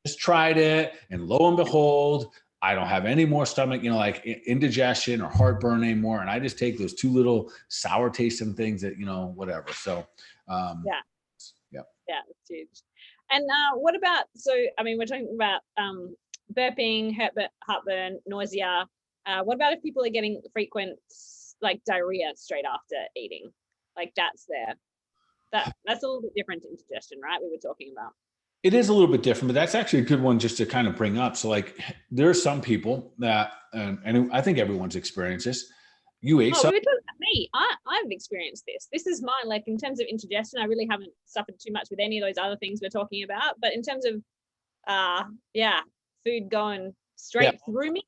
just tried it. And lo and behold, I don't have any more stomach, indigestion or heartburn anymore. And I just take those two little sour tasting things that, whatever. So, yeah, it's huge. And what about, we're talking about burping, heartburn, nausea. What about if people are getting frequent diarrhea straight after eating? That's there. That's a little bit different to indigestion, right? We were talking about. It is a little bit different, but that's actually a good one just to kind of bring up. So there are some people that, and I think everyone's experienced this. You ate something. We were talking about me. I've experienced this. This is mine. In terms of indigestion, I really haven't suffered too much with any of those other things we're talking about. But in terms of, food going straight through me,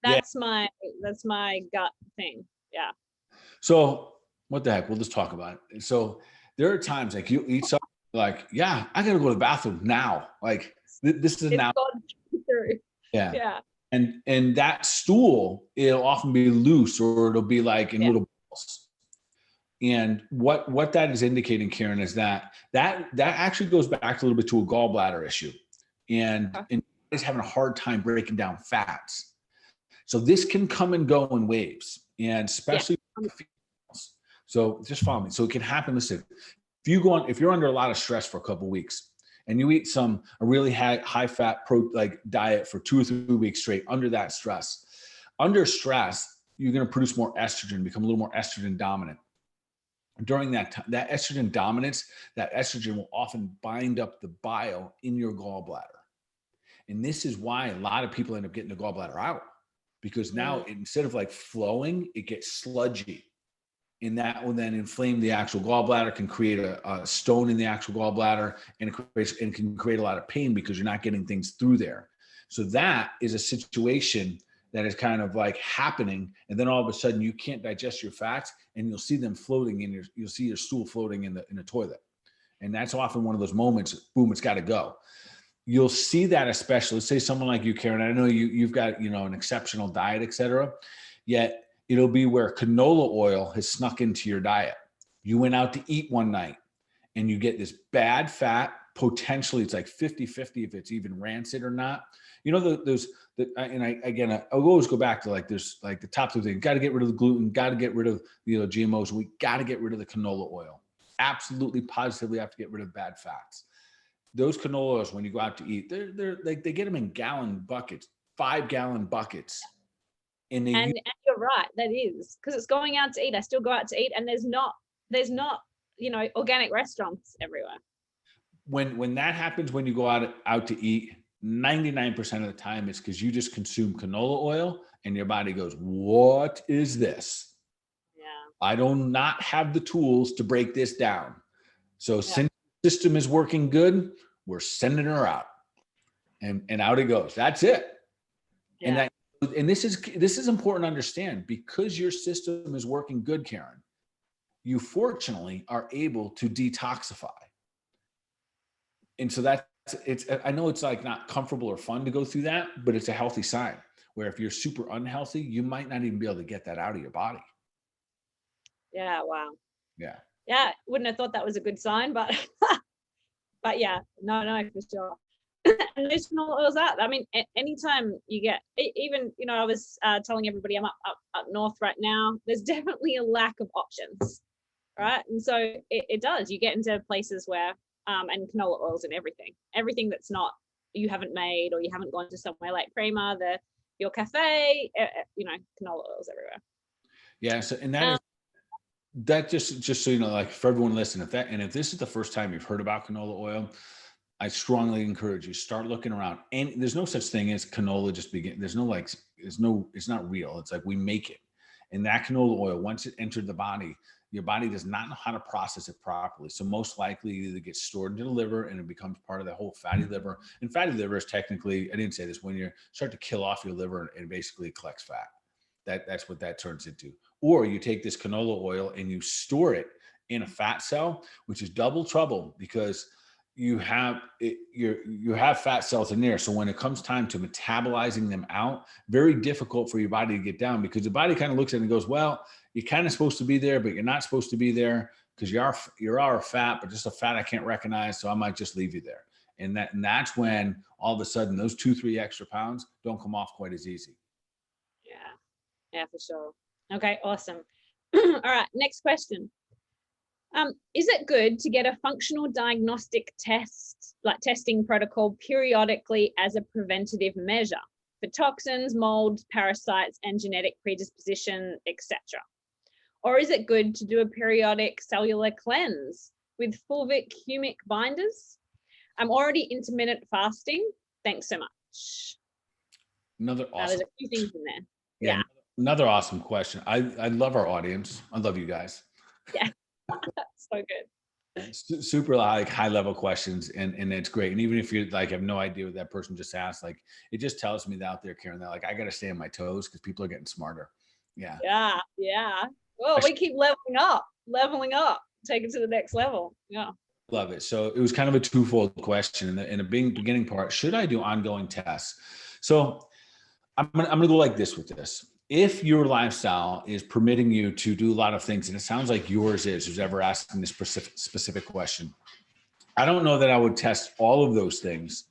that's my gut thing. Yeah. So what the heck? We'll just talk about it. So there are times you eat something I got to go to the bathroom now. This is now. Yeah. Yeah. And that stool, it'll often be loose, or it'll be in little balls. And what that is indicating, Karen, is that actually goes back a little bit to a gallbladder issue, and is having a hard time breaking down fats. So this can come and go in waves, and especially females. So just follow me. So it can happen. Listen, if you're under a lot of stress for a couple of weeks, and you eat a really high fat diet for 2 or 3 weeks straight under that stress. Under stress, you're going to produce more estrogen, become a little more estrogen dominant. During that time, that estrogen dominance, that estrogen will often bind up the bile in your gallbladder. And this is why a lot of people end up getting the gallbladder out, because now instead of flowing, it gets sludgy. And that will then inflame the actual gallbladder, can create a stone in the actual gallbladder, and it can create a lot of pain because you're not getting things through there. So that is a situation that is kind of happening. And then all of a sudden you can't digest your fats, and you'll see them floating you'll see your stool floating in the toilet. And that's often one of those moments, boom, it's got to go. You'll see that, especially, let's say someone like you, Karen, I know you've got, an exceptional diet, et cetera, yet it'll be where canola oil has snuck into your diet. You went out to eat one night and you get this bad fat, potentially it's 50-50 if it's even rancid or not. I always go back to there's the top 2 things. Got to get rid of the gluten, got to get rid of GMOs. We got to get rid of the canola oil. Absolutely, positively have to get rid of bad fats. those canola oils, when you go out to eat, they're like, they get them in gallon buckets, 5-gallon buckets. And And you're right, that is, because it's going out to eat. I still go out to eat, and there's not, organic restaurants everywhere. When that happens, when you go out to eat, 99% of the time it's because you just consume canola oil and your body goes, what is this? Yeah. I do not have the tools to break this down. So since the system is working good, we're sending her out. And out it goes. That's it. Yeah. And this is important to understand, because your system is working good, Karen. You fortunately are able to detoxify. And so I know it's like not comfortable or fun to go through that, but it's a healthy sign, where if you're super unhealthy, you might not even be able to get that out of your body. Yeah. Wow. Yeah. Yeah. Wouldn't have thought that was a good sign, but yeah, no, for sure. And those canola oils are, I mean, anytime you get, even, I was telling everybody I'm up north right now, there's definitely a lack of options, right? And so it does, you get into places where, and canola oils and everything that's not, you haven't made, or you haven't gone to somewhere like Prima, your cafe, canola oils everywhere. Yeah. So, and that just so you know, like for everyone listening, if this is the first time you've heard about canola oil, I strongly encourage you, start looking around. And there's no such thing as canola it's not real. It's like we make it. And that canola oil, once it entered the body, your body does not know how to process it properly. So most likely it either gets stored in the liver and it becomes part of the whole fatty liver. And fatty liver is technically, I didn't say this, when you start to kill off your liver and basically collects fat. That's what that turns into. Or you take this canola oil and you store it in a fat cell, which is double trouble, because you have fat cells in there. So when it comes time to metabolizing them out, very difficult for your body to get down, because the body kind of looks at it and goes, well, you're kind of supposed to be there, but you're not supposed to be there, because you are fat, but just a fat I can't recognize. So I might just leave you there. And that's when all of a sudden those 2-3 extra pounds don't come off quite as easy. Yeah, for sure. Okay, awesome. All right, next question. Is it good to get a functional diagnostic test, like testing protocol, periodically as a preventative measure for toxins, molds, parasites, and genetic predisposition, etc.? Or is it good to do a periodic cellular cleanse with fulvic humic binders? I'm already intermittent fasting. Thanks so much. Another awesome. There's a few things in there. Yeah. Another awesome question. I love our audience. I love you guys. Yeah. So good. Super like high level questions, and it's great. And even if you like have no idea what that person just asked, like it just tells me that out there, Karen, that like I got to stay on my toes because people are getting smarter. Yeah. Well, we keep leveling up, take it to the next level. Yeah. Love it. So it was kind of a twofold question. In the beginning part, should I do ongoing tests? So I'm gonna go like this with this. If your lifestyle is permitting you to do a lot of things, and it sounds like yours is, who's ever asking this specific question, I don't know that I would test all of those things.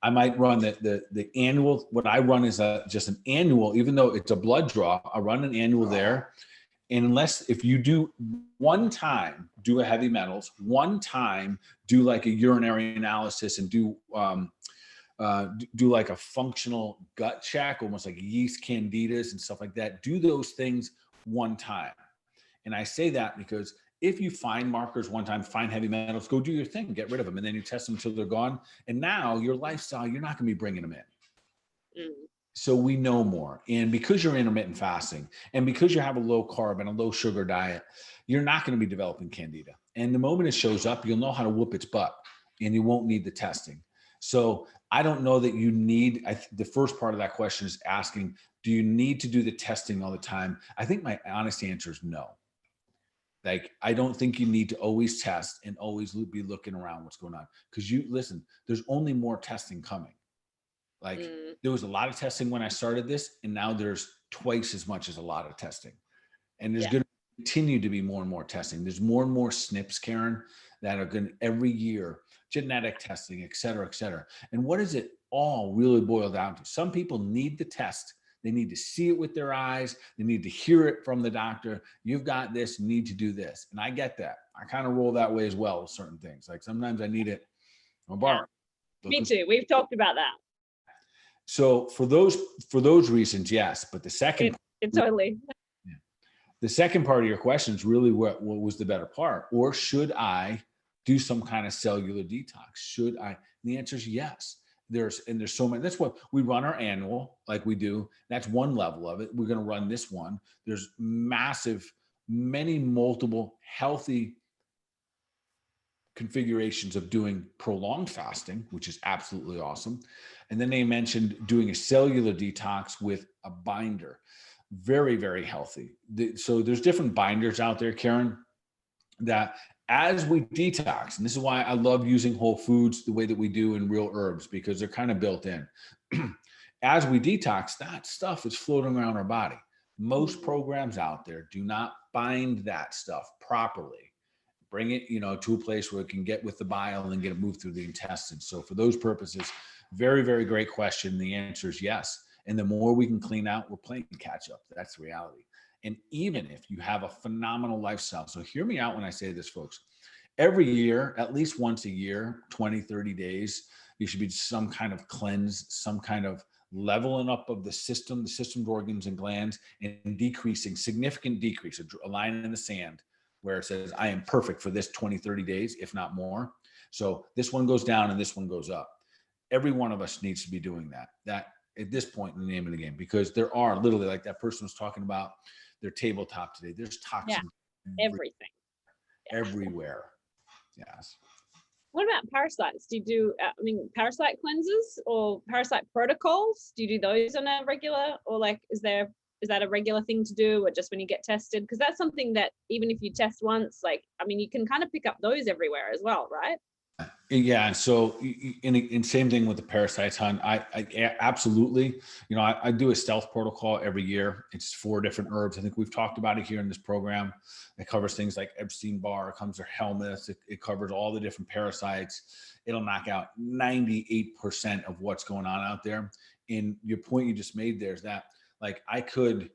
I might run the annual. What I run is just an annual, even though it's a blood draw. I run an annual there, and if you do one time, do a heavy metals, one time do like a urinary analysis, and do like a functional gut check, almost like yeast candidas and stuff like that. Do those things one time. And I say that because if you find markers one time, find heavy metals, go do your thing, get rid of them. And then you test them until they're gone. And now your lifestyle, you're not going to be bringing them in. So we know more. And because you're intermittent fasting, and because you have a low carb and a low sugar diet, you're not going to be developing candida. And the moment it shows up, you'll know how to whoop its butt, and you won't need the testing. So I don't know that you need, the first part of that question is asking, do you need to do the testing all the time? I think my honest answer is no. Like, I don't think you need to always test and always be looking around what's going on. Because listen, there's only more testing coming. Like there was a lot of testing when I started this, and now there's twice as much as a lot of testing. And there's going to continue to be more and more testing. There's more and more SNPs, Karen, that are going to every year, genetic testing, et cetera, et cetera. And what does it all really boil down to? Some people need the test. They need to see it with their eyes. They need to hear it from the doctor. You've got this, you need to do this. And I get that. I kind of roll that way as well with certain things. Like sometimes I need it Oh, Bart. Me too. We've talked about that. So for those reasons, yes. But the second, totally. The second part of your question is really what was the better part, or should I do some kind of cellular detox? Should I? And the answer is yes. There's so many. That's what we run our annual, like we do. That's one level of it. We're going to run this one. There's multiple healthy configurations of doing prolonged fasting, which is absolutely awesome. And then they mentioned doing a cellular detox with a binder. Very, very healthy. So there's different binders out there, Karen, that as we detox, and this is why I love using whole foods the way that we do in real herbs, because they're kind of built in. As we detox, that stuff is floating around our body. Most programs out there do not bind that stuff properly. Bring it, to a place where it can get with the bile and get it moved through the intestines. So for those purposes, very, very great question. The answer is yes. And the more we can clean out, we're playing catch up. That's the reality. And even if you have a phenomenal lifestyle, so hear me out when I say this, folks. Every year, at least once a year, 20, 30 days, you should be some kind of cleanse, some kind of leveling up of the system's organs and glands, and significant decrease, a line in the sand where it says, I am perfect for this 20, 30 days, if not more. So this one goes down and this one goes up. Every one of us needs to be doing that at this point in the name of the game, because there are literally, like that person was talking about their tabletop today, there's toxins everything everywhere. Yes. What about parasites? Do you do parasite cleanses or parasite protocols? Do you do those on a regular, or is that a regular thing to do, or just when you get tested? Because that's something that even if you test once, you can kind of pick up those everywhere as well, right? Yeah. So in same thing with the parasites, hon, I absolutely, I do a stealth protocol every year. It's 4 different herbs. I think we've talked about it here in this program. It covers things like Epstein-Barr, it covers their helminths. It covers all the different parasites. It'll knock out 98% of what's going on out there. And your point you just made there is that I could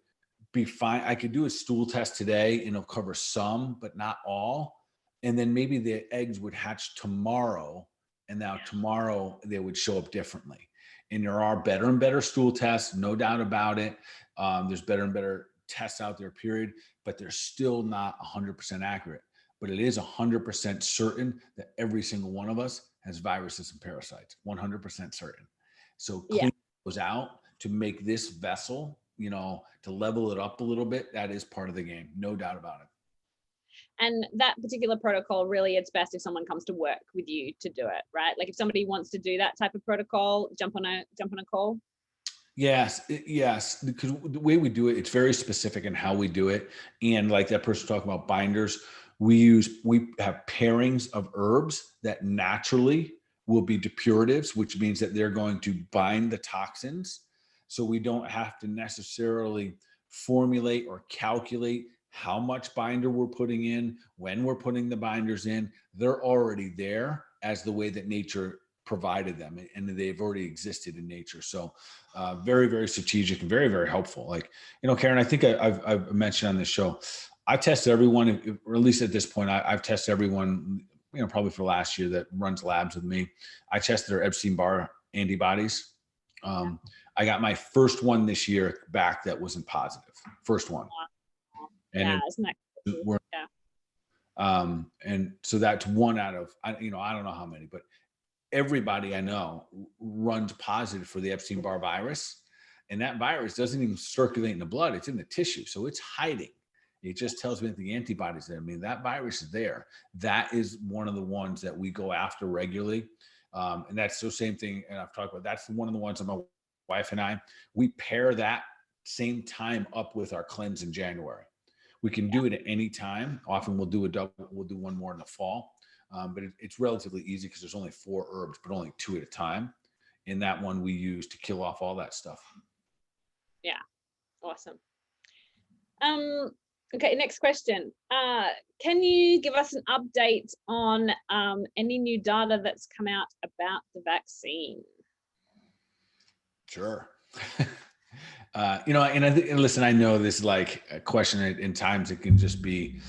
be fine. I could do a stool test today and it'll cover some, but not all. And then maybe the eggs would hatch tomorrow, and now tomorrow they would show up differently. And there are better and better stool tests, no doubt about it. There's better and better tests out there, period, but they're still not 100% accurate. But it is 100% certain that every single one of us has viruses and parasites, 100% certain. So clean those out to make this vessel, to level it up a little bit, that is part of the game, no doubt about it. And that particular protocol, really, it's best if someone comes to work with you to do it, right? If somebody wants to do that type of protocol, jump on a call. Yes, because the way we do it, it's very specific in how we do it. And like that person talking about binders, we have pairings of herbs that naturally will be depuratives, which means that they're going to bind the toxins. So we don't have to necessarily formulate or calculate how much binder we're putting in, when we're putting the binders in. They're already there as the way that nature provided them, and they've already existed in nature. So very, very strategic and very, very helpful. Karen, I think I've mentioned on this show, I test everyone, or at least at this point, I've tested everyone, probably for last year that runs labs with me. I tested their Epstein-Barr antibodies. I got my first one this year back that wasn't positive. First one. And isn't that cool? and so that's one out of, I don't know how many, but everybody I know runs positive for the Epstein-Barr virus. And that virus doesn't even circulate in the blood. It's in the tissue. So it's hiding. It just tells me that the antibodies there. That virus is there. That is one of the ones that we go after regularly. And that's the same thing. And I've talked about, that's one of the ones that my wife and we pair that same time up with our cleanse in January. We can do it at any time. Often we'll do one more in the fall. But it's relatively easy because there's only 4 herbs, but only 2 at a time. And that one we use to kill off all that stuff. Yeah. Awesome. Okay, next question. Can you give us an update on any new data that's come out about the vaccine? Sure. And listen, I know this is like a question in times it can just be,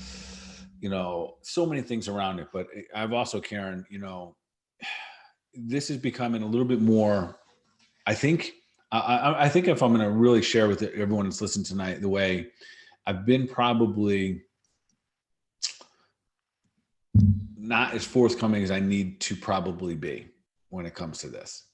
so many things around it, but I've also, Karen, this is becoming a little bit more, I think, I think if I'm going to really share with everyone that's listening tonight, the way I've been probably not as forthcoming as I need to probably be when it comes to this.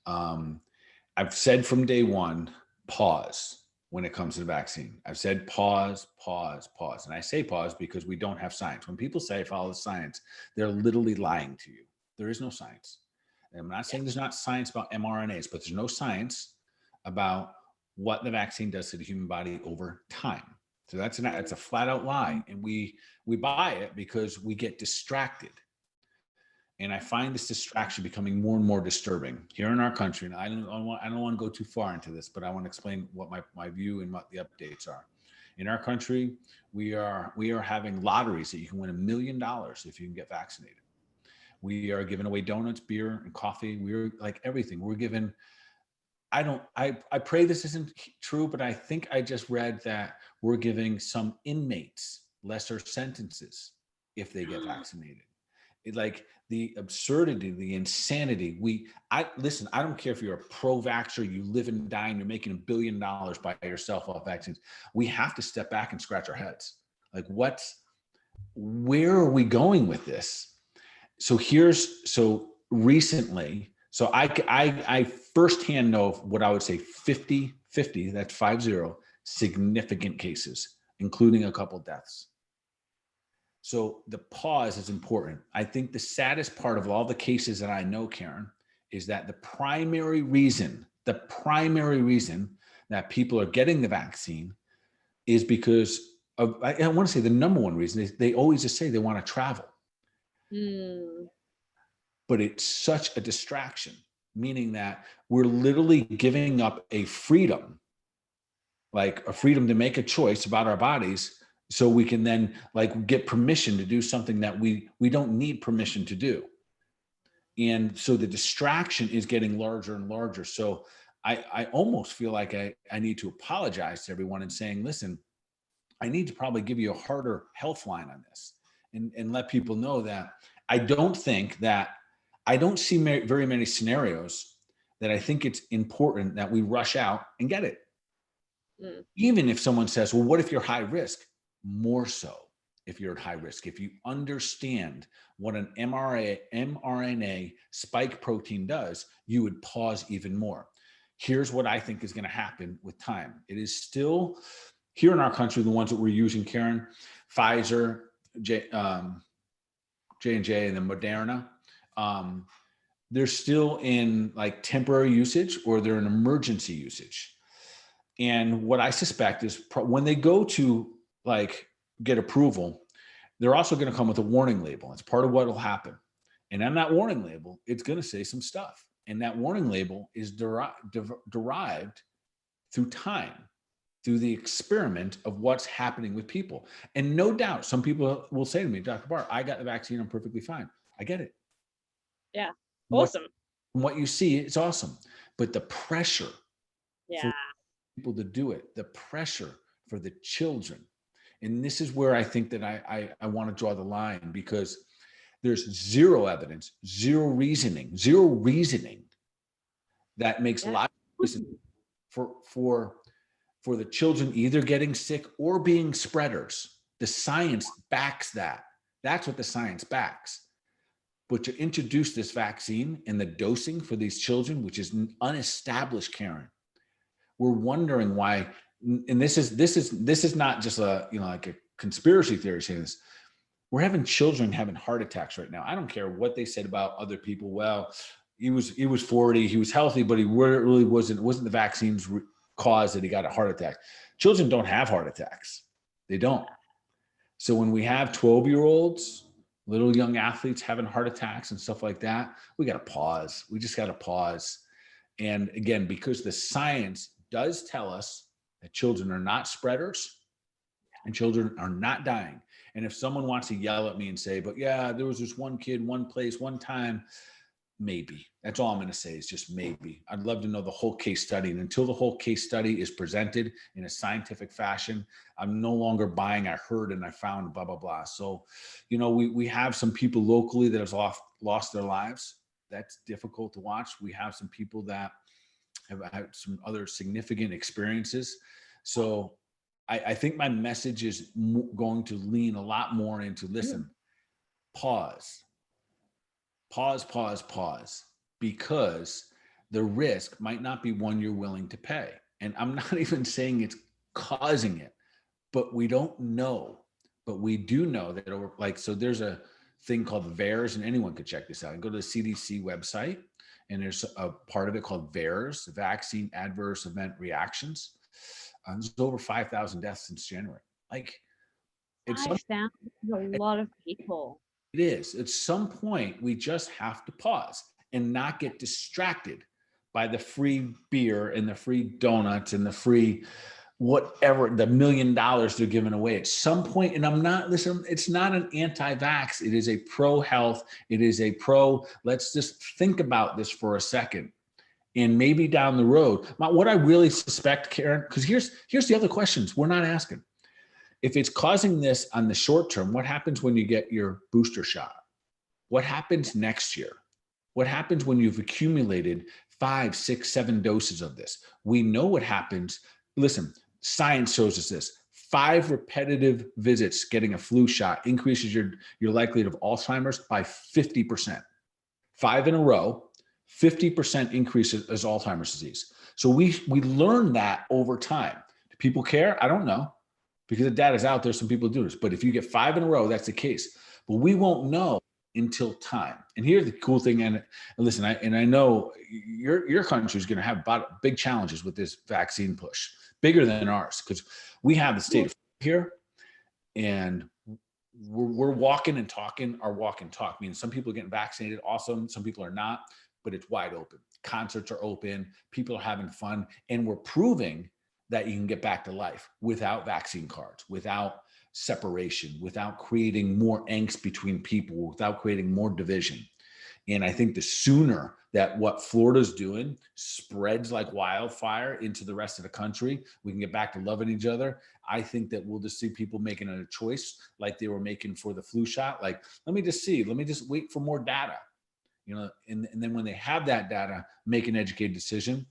I've said from day one, pause when it comes to the vaccine. I've said pause. And I say pause because we don't have science. When people say follow the science, they're literally lying to you. There is no science. And I'm not saying there's not science about mRNAs, but there's no science about what the vaccine does to the human body over time. So that's a flat out lie. And we buy it because we get distracted. And I find this distraction becoming more and more disturbing here in our country. And I don't want to go too far into this, but I want to explain what my view and what the updates are. In our country, we are having lotteries that you can win $1 million if you can get vaccinated. We are giving away donuts, beer, and coffee. We're like everything. We're given. I pray this isn't true, but I think I just read that we're giving some inmates lesser sentences if they get vaccinated. Like the absurdity, the insanity. Listen, I don't care if you're a pro-vaxxer, you live and die, and you're making $1 billion by yourself off vaccines. We have to step back and scratch our heads. Like, where are we going with this? So recently, I firsthand know of what I would say 50, that's 50 significant cases, including a couple deaths. So the pause is important. I think the saddest part of all the cases that I know, Karen, is that the primary reason that people are getting the vaccine is because of, I want to say the number one reason is they always just say they want to travel. But it's such a distraction, meaning that we're literally giving up a freedom, like a freedom to make a choice about our bodies, so we can then like get permission to do something that we don't need permission to do. And so the distraction is getting larger and larger. So I almost feel like I need to apologize to everyone and saying, listen, I need to probably give you a harder health line on this and let people know that I don't see very many scenarios that I think it's important that we rush out and get it. Even if someone says, well, what if you're high risk? More so if you're at high risk. If you understand what an mRNA spike protein does, you would pause even more. Here's what I think is going to happen with time. It is still here in our country, the ones that we're using, Karen, Pfizer, J&J, and then Moderna, they're still in like temporary usage or they're in emergency usage. And what I suspect is when they go to like get approval, they're also going to come with a warning label. It's part of what will happen. And on that warning label, it's going to say some stuff. And that warning label is derived through time, through the experiment of what's happening with people. And no doubt, some people will say to me, Dr. Bart, I got the vaccine, I'm perfectly fine. I get it. Yeah. Awesome. What you see, it's awesome. But the pressure for people to do it, the pressure for the children. And this is where I think that I want to draw the line, because there's zero evidence, zero reasoning that makes a lot of reason for the children either getting sick or being spreaders. The science backs that. That's what the science backs. But to introduce this vaccine and the dosing for these children, which is unestablished, Karen, we're wondering why. And this is not just like a conspiracy theory saying this. We're having children having heart attacks right now. I don't care what they said about other people. Well, he was 40, he was healthy, but he really wasn't the vaccine's cause that he got a heart attack. Children don't have heart attacks. They don't. So when we have 12-year-olds, little young athletes having heart attacks and stuff like that, we got to pause. We just got to pause. And again, because the science does tell us that children are not spreaders and children are not dying. And if someone wants to yell at me and say, but yeah, there was this one kid, one place, one time, maybe. That's all I'm going to say is just maybe. I'd love to know the whole case study. And until the whole case study is presented in a scientific fashion, I'm no longer buying, I heard and I found, blah, blah, blah. So, we have some people locally that have lost their lives. that's difficult to watch. We have some people that have had some other significant experiences. So I think my message is going to lean a lot more into, listen, pause, because the risk might not be one you're willing to pay. And I'm not even saying it's causing it, but we don't know. But we do know that, like, so there's a thing called VAERS, and anyone could check this out and go to the CDC website. And there's a part of it called VAERS, Vaccine Adverse Event Reactions. There's over 5,000 deaths since January. Like, it's 5,000 is a lot of people. It is. At some point, we just have to pause and not get distracted by the free beer and the free donuts and the free whatever, the $1 million they're giving away at some point. And I'm not, listen, it's not an anti-vax. It is a pro-health. It is a let's just think about this for a second. And maybe down the road, what I really suspect, Karen, because here's the other questions we're not asking. If it's causing this on the short term, what happens when you get your booster shot? What happens next year? What happens when you've accumulated 5, 6, 7 doses of this? We know what happens. Listen, science shows us this. 5 repetitive visits getting a flu shot increases your likelihood of Alzheimer's by 50%. 5 in a row, 50% increase as Alzheimer's disease. So we learn that over time. Do people care? I don't know. Because the data is out there, some people do this. But if you get 5 in a row, that's the case. But we won't know until time. And here's the cool thing. And listen, I know your country is going to have big challenges with this vaccine push, bigger than ours, because we have the state of here, and we're walking and talking our walk and talk. Meaning some people are getting vaccinated, awesome. Some people are not, but it's wide open. Concerts are open. People are having fun, and we're proving that you can get back to life without vaccine cards, without separation, without creating more angst between people, without creating more division. And I think the sooner that what Florida's doing spreads like wildfire into the rest of the country, we can get back to loving each other. I think that we'll just see people making a choice like they were making for the flu shot. Like, let me just wait for more data, and then when they have that data, make an educated decision.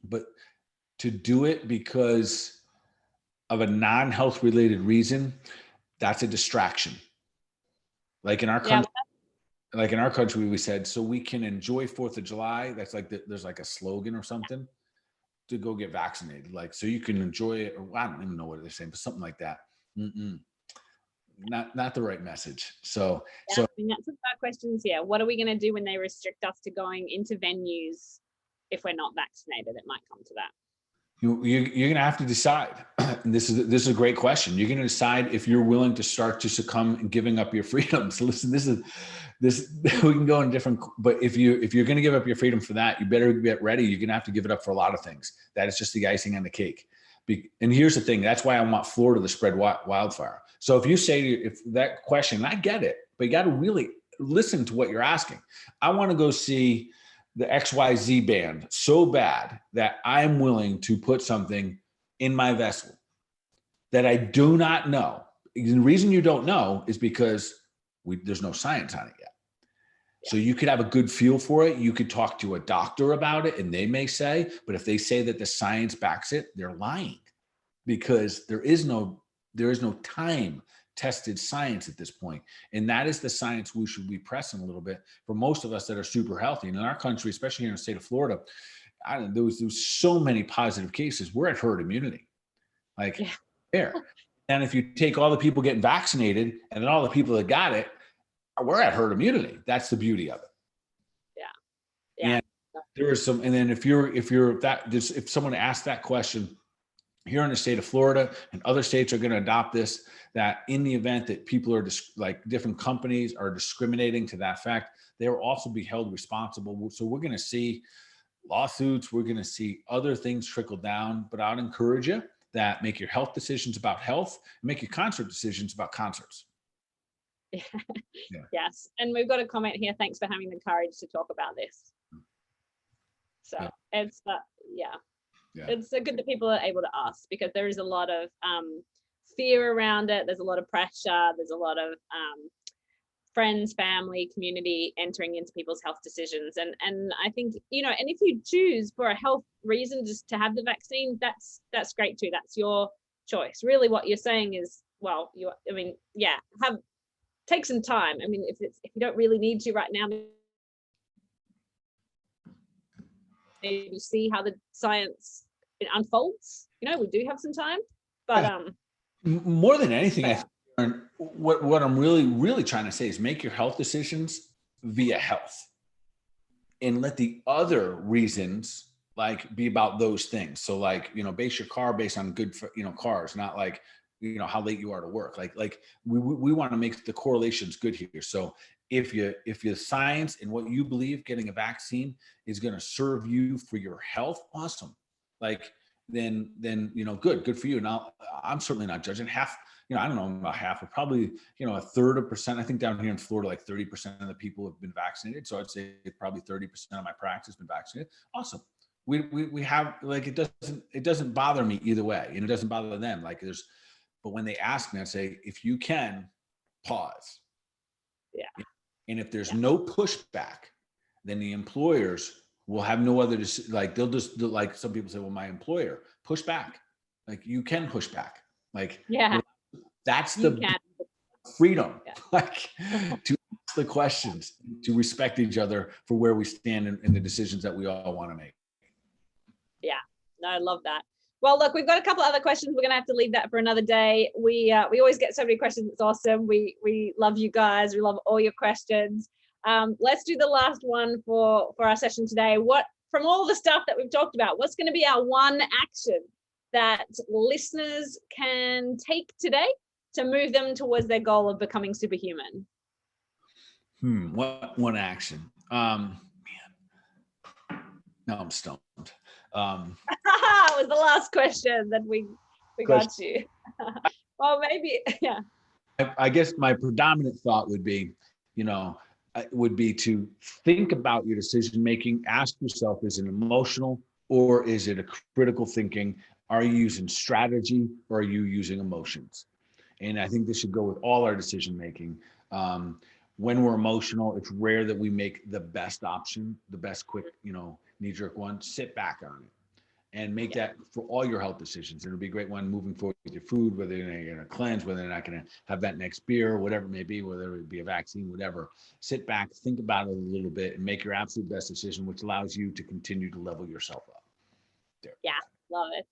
But to do it because of a non-health related reason, that's a distraction. Like in our country, we said, so we can enjoy 4th of July. That's like, there's like a slogan or something to go get vaccinated. Like, so you can enjoy it, or I don't even know what they're saying, but something like that. Not the right message. So I mean, that's some of our questions here. What are we going to do when they restrict us to going into venues if we're not vaccinated? It might come to that. You're going to have to decide. And this is a great question. You're going to decide if you're willing to start to succumb and giving up your freedom. So listen, this we can go in different, but if you're going to give up your freedom for that, you better get ready. You're going to have to give it up for a lot of things. That is just the icing on the cake. And here's the thing. That's why I want Florida to spread wildfire. So if you say, if that question, I get it, but you got to really listen to what you're asking. I want to go see the XYZ band so bad that I'm willing to put something in my vessel that I do not know. The reason you don't know is because there's no science on it yet. So you could have a good feel for it. You could talk to a doctor about it and they may say, but if they say that the science backs it, they're lying, because there is no time tested science at this point. And that is the science we should be pressing a little bit for most of us that are super healthy. And in our country, especially here in the state of Florida, there was so many positive cases. We're at herd immunity, there. And if you take all the people getting vaccinated and then all the people that got it, we're at herd immunity. That's the beauty of it. Yeah. And there is some, and then if someone asked that question, here in the state of Florida and other states are going to adopt this, that in the event that people are like different companies are discriminating to that fact, they will also be held responsible. So we're going to see lawsuits. We're going to see other things trickle down, but I'd encourage you that make your health decisions about health, and make your concert decisions about concerts. Yeah. Yes. And we've got a comment here. Thanks for having the courage to talk about this. So it's, it's good that people are able to ask, because there is a lot of fear around it. There's a lot of pressure. There's a lot of friends, family, community entering into people's health decisions. And I think, and if you choose for a health reason just to have the vaccine, that's great too. That's your choice. Really what you're saying is, well, take some time. I mean, if you don't really need to right now, maybe see how the science unfolds. We do have some time, but more than anything, I think what I'm really trying to say is make your health decisions via health, and let the other reasons like be about those things. So like, base your car based on good, cars, not like, how late you are to work. Like we want to make the correlations good here. So if you science and what you believe getting a vaccine is going to serve you for your health, awesome. Like then good for you. Now I'm certainly not judging. Half, I don't know about half, but probably, a third of percent. I think down here in Florida, like 30% of the people have been vaccinated. So I'd say probably 30% of my practice has been vaccinated. Awesome. We have, like, it doesn't bother me either way. And it doesn't bother them. Like but when they ask me, I say, if you can pause. Yeah. And if there's no pushback, then the employers will have no other, like, they'll just, like some people say, well, my employer, push back. Like you can push back. Like, yeah, that's the freedom, like to ask the questions, to respect each other for where we stand in the decisions that we all want to make. Yeah, no, I love that. Well, look, we've got a couple other questions. We're going to have to leave that for another day. We always get so many questions. It's awesome. We love you guys. We love all your questions. Let's do the last one for our session today. What, from all the stuff that we've talked about, what's going to be our one action that listeners can take today to move them towards their goal of becoming superhuman? What one action? Man, no, I'm stumped. It was the last question that we got you. Well, maybe, yeah. I guess my predominant thought would be, to think about your decision making. Ask yourself, is it emotional or is it a critical thinking? Are you using strategy or are you using emotions? And I think this should go with all our decision making. When we're emotional, it's rare that we make the best option, the best quick, knee-jerk one. Sit back on it and make that for all your health decisions. It'll be a great one moving forward with your food, whether you're going to cleanse, whether you're not going to have that next beer, whatever it may be, whether it be a vaccine, whatever. Sit back, think about it a little bit, and make your absolute best decision, which allows you to continue to level yourself up. There. Yeah, love it.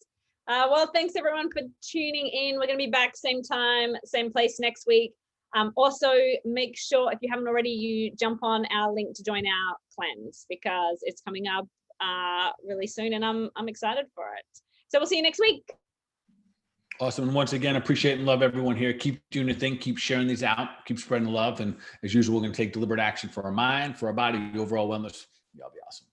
Well, thanks everyone for tuning in. We're going to be back same time, same place next week. Also, make sure, if you haven't already, you jump on our link to join our cleanse, because it's coming up really soon, and I'm excited for it. So we'll see you next week. Awesome. And once again, appreciate and love everyone here. Keep doing your thing. Keep sharing these out. Keep spreading the love. And as usual, we're going to take deliberate action for our mind, for our body, overall wellness. Y'all be awesome.